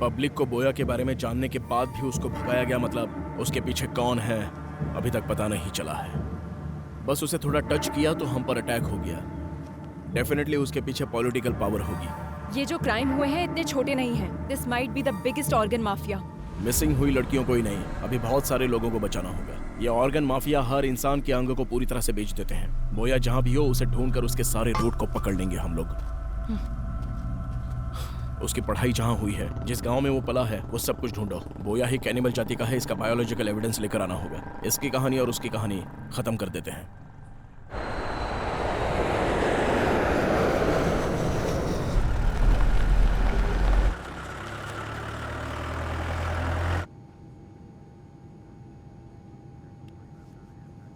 पब्लिक को बोया के बारे में जानने के बाद भी उसको भगाया गया, मतलब उसके पीछे कौन है अभी तक पता नहीं चला है। बस उसे थोड़ा टच किया तो हम पर अटैक हो गया। डेफिनेटली उसके पीछे पॉलिटिकल पावर होगी। ये जो क्राइम हुए हैं इतने छोटे नहीं हैं। This might be the biggest organ mafia. Missing हुई लड़कियों को ही नहीं, अभी बहुत सारे लोगों को बचाना होगा। ये ऑर्गन माफिया हर इंसान के अंग को पूरी तरह से बेच देते हैं। बोया जहाँ भी हो उसे ढूंढकर उसके सारे रूट को पकड़ लेंगे हम लोग। उसकी पढ़ाई जहाँ हुई है, जिस गांव में वो पला है, वो सब कुछ ढूंढो। बोया ही कैनिबल जाति का है, इसका बायोलॉजिकल एविडेंस लेकर आना होगा। इसकी कहानी और उसकी कहानी खत्म कर देते हैं।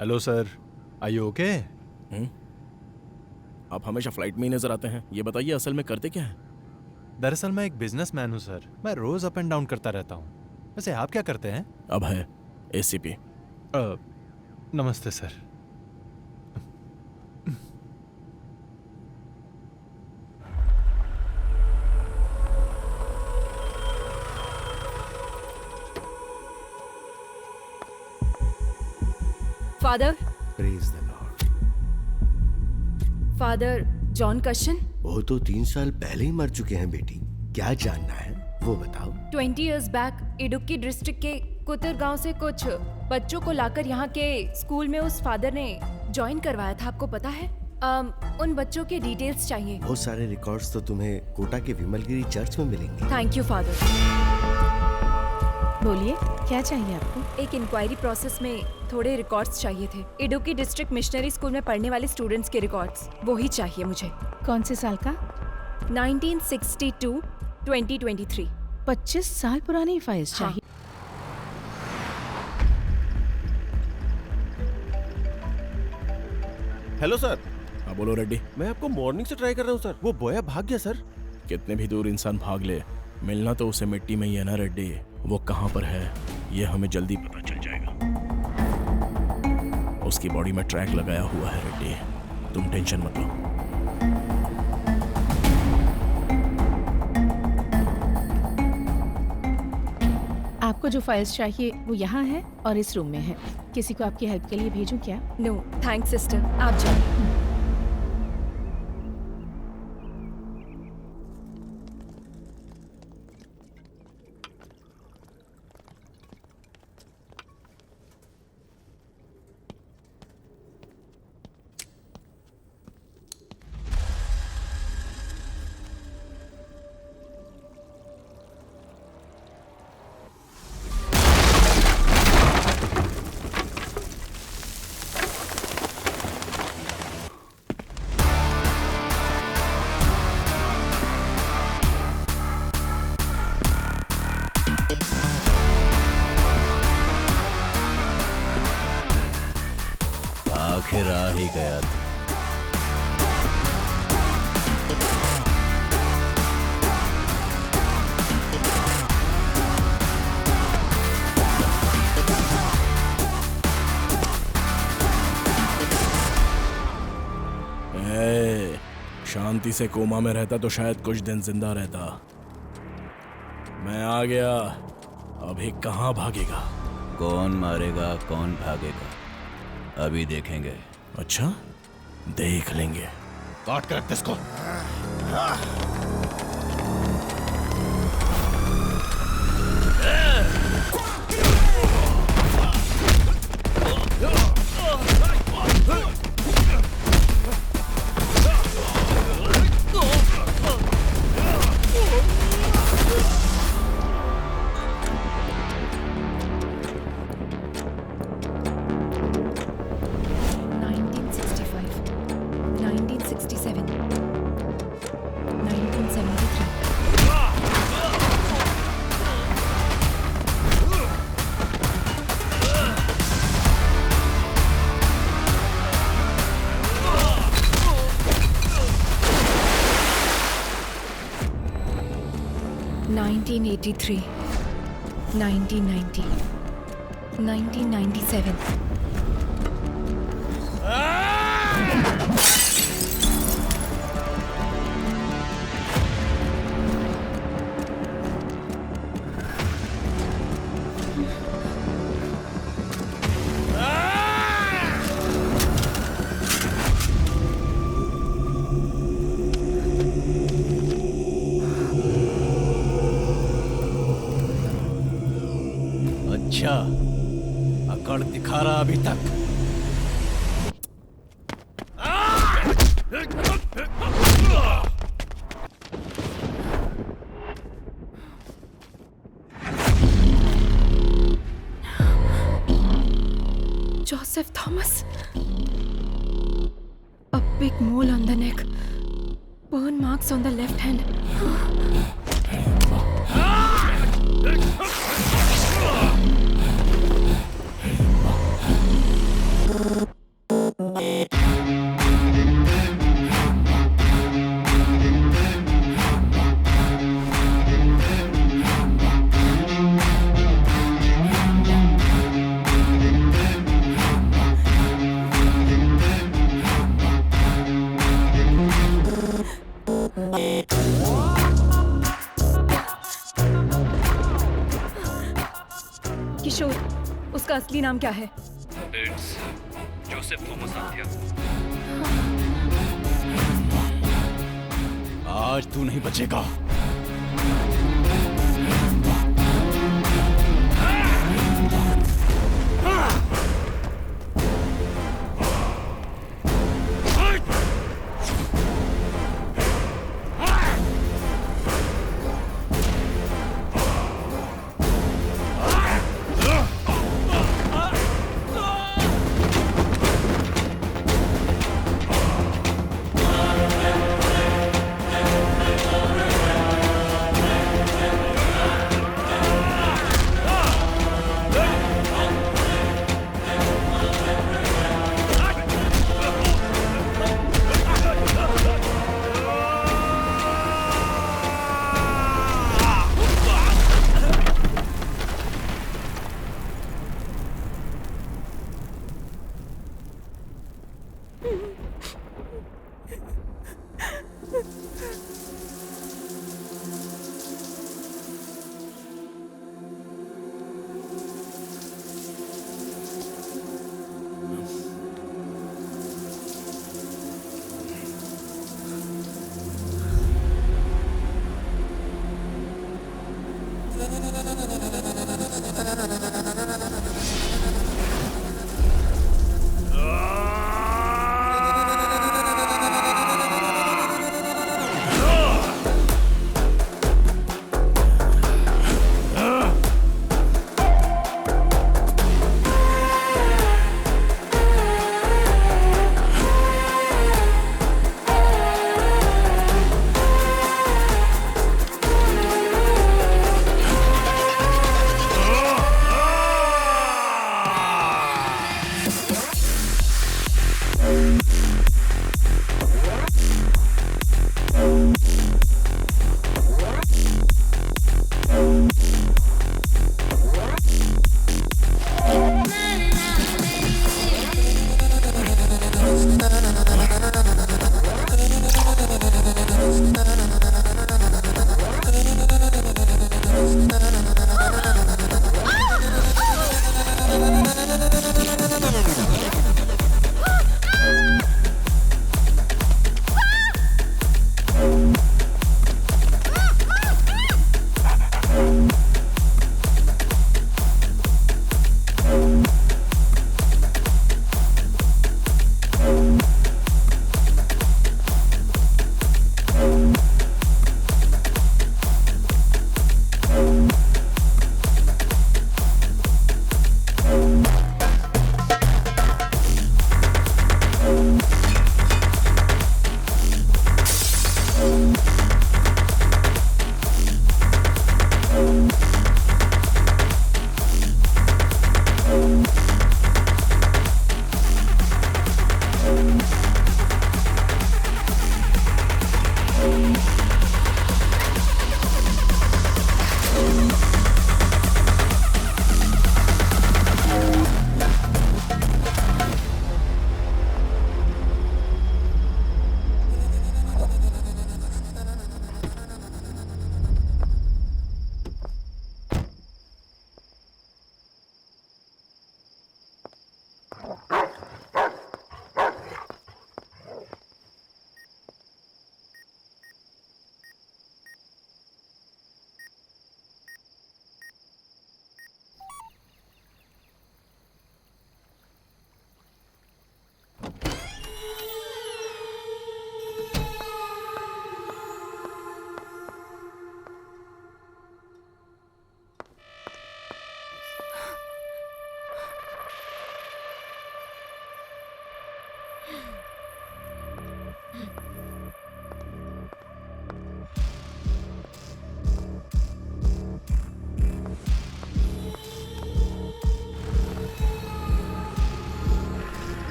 Hello sir, are you okay? आप हमेशा फ्लाइट में ही नजर आते हैं। ये बताइए असल में करते क्या हैं? दरअसल मैं एक बिजनेसमैन हूँ सर। मैं रोज अप एंड डाउन करता रहता हूँ। वैसे आप क्या करते हैं? अब है एसीपी। नमस्ते sir. Father, praise the lord. Father John कशन। वो तो 3 साल पहले ही मर चुके हैं बेटी। क्या जानना है वो बताओ। 20 years बैक इडुक्की डिस्ट्रिक्ट के कुतर गांव से कुछ बच्चों को लाकर यहाँ के स्कूल में उस फादर ने ज्वाइन करवाया था, आपको पता है? उन बच्चों के डिटेल्स चाहिए। बहुत सारे रिकॉर्ड्स तो तुम्हें कोटा के विमलगिरी चर्च में मिलेंगे। Thank you father. बोलिए, क्या चाहिए आपको? एक इंक्वायरी प्रोसेस में थोड़े रिकॉर्ड्स चाहिए थे। इडुक्की डिस्ट्रिक्ट मिशनरी स्कूल में पढ़ने वाले स्टूडेंट्स के रिकॉर्ड्स, वो ही चाहिए मुझे। कौन से साल का? 1962 2023। 25 साल पुरानी फाइल्स चाहिए। Hello sir. हाँ बोलो रेड्डी। मैं आपको मॉर्निंग से ट्राई कर रहा हूँ सर। वो बोया भाग गया सर। कितने भी दूर इंसान भाग ले, मिलना तो उसे मिट्टी में ही है ना रेड्डी। वो कहाँ पर है ये हमें जल्दी पता चल जाएगा। उसकी बॉडी में ट्रैक लगाया हुआ है रेड्डी, तुम टेंशन मत लो। आपको जो फाइल्स चाहिए वो यहाँ है और इस रूम में है। किसी को आपकी हेल्प के लिए भेजूं क्या? नो थैंक्स सिस्टर, आप जाइए। शांति से कोमा में रहता तो शायद कुछ दिन जिंदा रहता। मैं आ गया, अभी कहाँ भागेगा? कौन मारेगा कौन भागेगा अभी देखेंगे। अच्छा, देख लेंगे। काट कर रख इसको। $1983, 1990, 1997. अच्छा, अकड़ दिखा रहा अभी तक। Joseph Thomas. A big mole on the neck. Burn marks on the left hand. किशोर, उसका असली नाम क्या है? जोसेफ थॉमस आंथिया। आज तू नहीं बचेगा।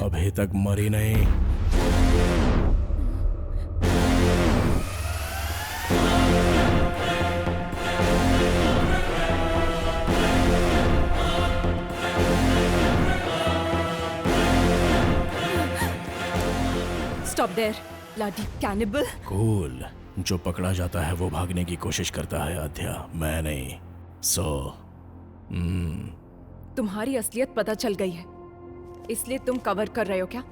अभी तक मरी नहीं। Stop there bloody cannibal. Cool. जो पकड़ा जाता है वो भागने की कोशिश करता है आध्या, मैं नहीं। तुम्हारी असलियत पता चल गई है, इसलिए तुम कवर कर रहे हो क्या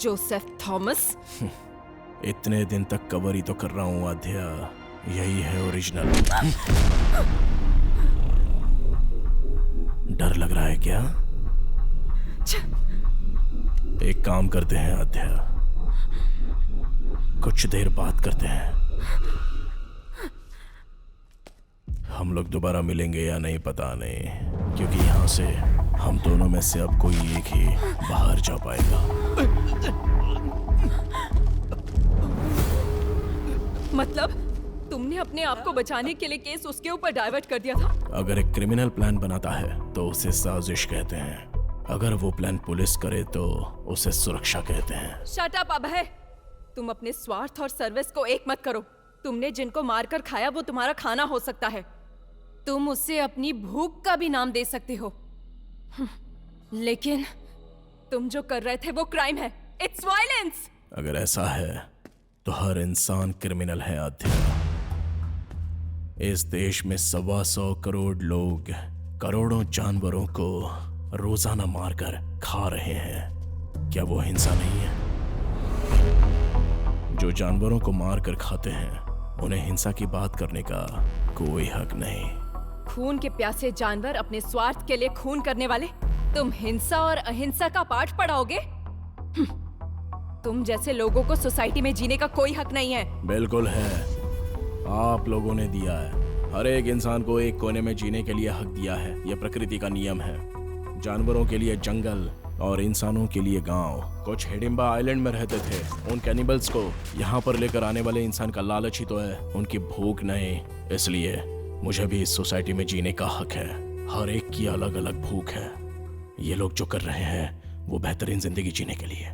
जोसेफ थॉमस? इतने दिन तक कवर ही तो कर रहा हूँ आध्या, यही है ओरिजिनल। डर लग रहा है क्या? एक काम करते हैं आध्या, कुछ देर बात करते हैं। हम लोग दोबारा मिलेंगे या नहीं पता नहीं, क्योंकि यहाँ से हम दोनों में से अब कोई एक ही बाहर जा पाएगा। मतलब तुमने अपने आप को बचाने के लिए केस उसके ऊपर डाइवर्ट कर दिया था? अगर एक क्रिमिनल प्लान बनाता है तो उसे साजिश कहते हैं, अगर वो प्लान पुलिस करे तो उसे सुरक्षा कहते हैं। शट अप अभय, तुम अपने स्वार्थ और सर्विस को एक मत करो। तुमने जिनको मारकर खाया वो तुम्हारा खाना हो सकता है, तुम उससे अपनी भूख का भी नाम दे सकते हो, लेकिन तुम जो कर रहे थे वो क्राइम है। It's violence. अगर ऐसा है तो हर इंसान क्रिमिनल है आध्या। इस देश में 125 करोड़ लोग करोड़ों जानवरों को रोजाना मारकर खा रहे हैं, क्या वो हिंसा नहीं है? जो जानवरों को मारकर खाते हैं उन्हें हिंसा की बात करने का कोई हक नहीं। खून के प्यासे जानवर अपने स्वार्थ के लिए खून करने वाले, तुम हिंसा और अहिंसा का पाठ पढ़ाओगे? तुम जैसे लोगों को सोसाइटी में जीने का कोई हक नहीं है। बिल्कुल है, आप लोगों ने दिया है। हर एक इंसान को एक कोने में जीने के लिए हक दिया है, यह प्रकृति का नियम है। जानवरों के लिए जंगल और इंसानों के लिए गांव। कुछ हिडिंबा आइलैंड में रहते थे, उन कैनिबल्स को यहाँ पर लेकर आने वाले इंसान का लालच ही तो है, उनकी भूख नहीं। इसलिए मुझे भी इस सोसाइटी में जीने का हक है। हर एक की अलग अलग भूख है। ये लोग जो कर रहे हैं वो बेहतरीन जिंदगी जीने के लिए,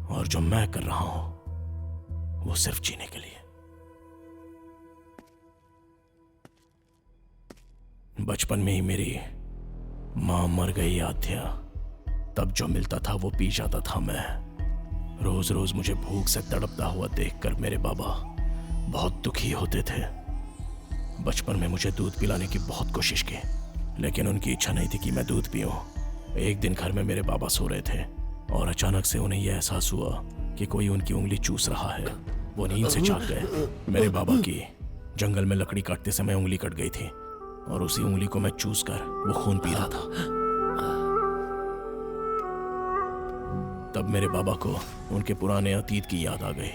और जो मैं कर रहा हूं वो सिर्फ जीने के लिए। बचपन में ही मेरी मां मर गई आध्या, तब जो मिलता था वो पी जाता था मैं। रोज रोज मुझे भूख से तड़पता हुआ देखकर मेरे बाबा बहुत दुखी होते थे। बचपन में मुझे दूध पिलाने की बहुत कोशिश की, लेकिन उनकी इच्छा नहीं थी कि मैं दूध पीऊं। एक दिन घर में मेरे बाबा सो रहे थे और अचानक से उन्हें यह एहसास हुआ कि कोई उनकी उंगली चूस रहा है। वो नींद से जाग गए। मेरे बाबा की जंगल में लकड़ी काटते समय उंगली कट गई थी और उसी उंगली को मैं चूस कर वो खून पी रहा था। तब मेरे बाबा को उनके पुराने अतीत की याद आ गई।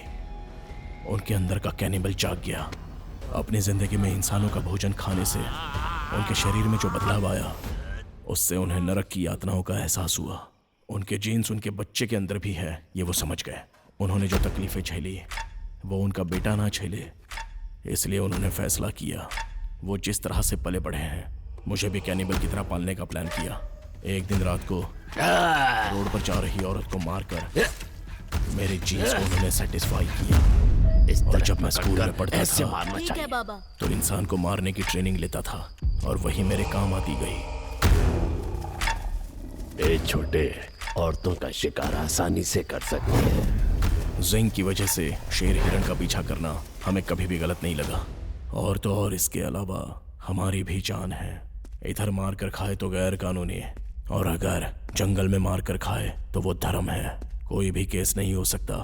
उनके अंदर का कैनिबल जाग गया। अपनी जिंदगी में इंसानों का भोजन खाने से उनके शरीर में जो बदलाव आया, उससे उन्हें नरक की यातनाओं का एहसास हुआ उनके जीन्स उनके बच्चे के अंदर भी है, ये वो समझ गए। उन्होंने जो तकलीफें झेली वो उनका बेटा ना झेले, इसलिए उन्होंने फैसला किया। वो जिस तरह से पले बढ़े हैं, मुझे भी कैनिबल की तरह पालने का प्लान किया। एक दिन रात को रोड पर जा रही औरत को मारकर मेरे जीन्स को उन्होंने सेटिस्फाई किया। और जब मैं स्कूल में पढ़ता था ठीक है बाबा। तो इंसान को मारने की ट्रेनिंग लेता था और वही मेरे काम आती गई। ए छोटे, औरतों का शिकार आसानी से कर सकते हैं। जिंग की वजह से शेर हिरण का पीछा करना हमें कभी भी गलत नहीं लगा। और तो और इसके अलावा हमारी भी जान है। इधर मार कर खाए तो गैर कानूनी, और अगर जंगल में मार कर खाए तो वो धर्म है। कोई भी केस नहीं हो सकता,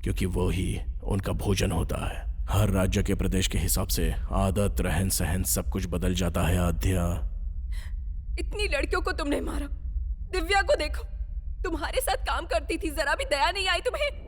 क्योंकि वो ही उनका भोजन होता है। हर राज्य के प्रदेश के हिसाब से आदत, रहन सहन सब कुछ बदल जाता है। आद्या, इतनी लड़कियों को तुमने मारा। दिव्या को देखो, तुम्हारे साथ काम करती थी, जरा भी दया नहीं आई तुम्हें?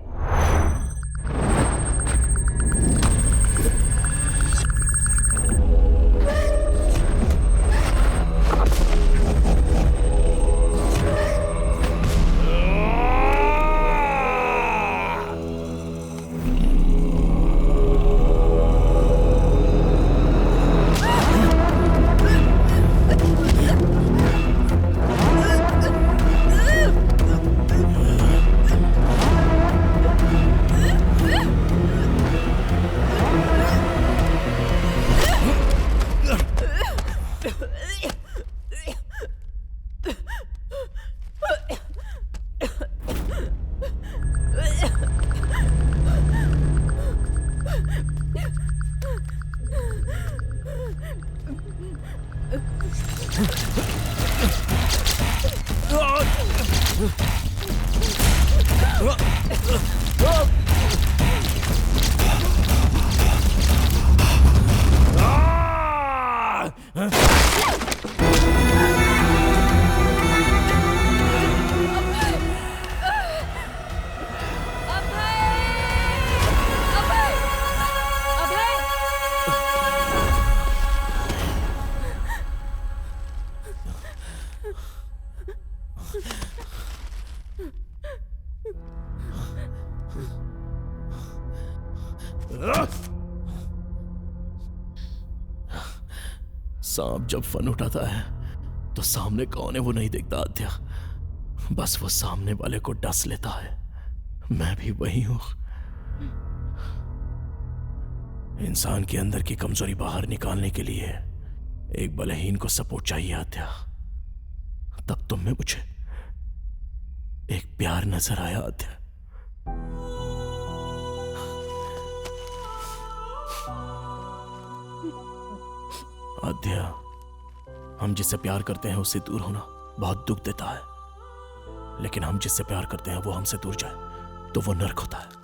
सांप जब फन उठाता है तो सामने कौन है वो नहीं देखता आद्या, बस वो सामने वाले को डस लेता है। मैं भी वही हूं। इंसान के अंदर की कमजोरी बाहर निकालने के लिए एक बलहीन को सपोर्ट चाहिए आद्या। तब तुम में मुझे एक प्यार नजर आया आद्या। आद्या, हम जिससे प्यार करते हैं उससे दूर होना बहुत दुख देता है, लेकिन हम जिससे प्यार करते हैं वो हमसे दूर जाए तो वो नर्क होता है।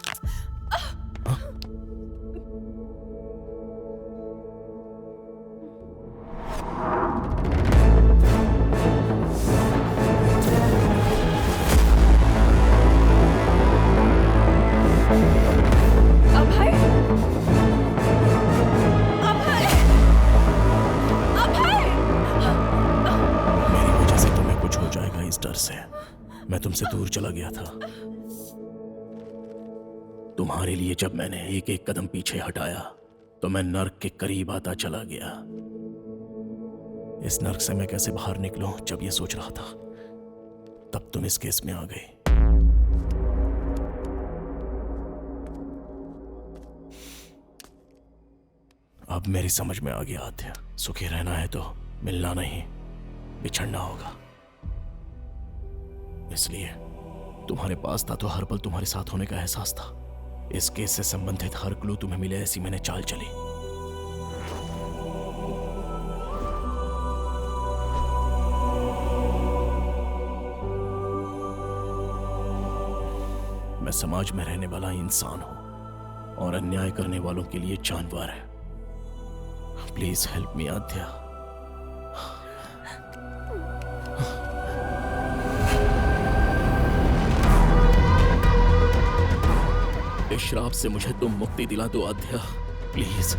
मैं तुमसे दूर चला गया था। तुम्हारे लिए जब मैंने एक एक कदम पीछे हटाया तो मैं नर्क के करीब आता चला गया। इस नर्क से मैं कैसे बाहर निकलूं, जब ये सोच रहा था तब तुम इस केस में आ गई। अब मेरी समझ में आ गया आद्या, सुखी रहना है तो मिलना नहीं, बिछड़ना होगा। इसलिए तुम्हारे पास था तो हर पल तुम्हारे साथ होने का एहसास था। इस केस से संबंधित हर क्लू तुम्हें मिले, ऐसी मैंने चाल चली। मैं समाज में रहने वाला इंसान हूं और अन्याय करने वालों के लिए जानवर है। प्लीज हेल्प मी आद्या। इस श्राप से मुझे तुम मुक्ति दिला दो आद्या, प्लीज।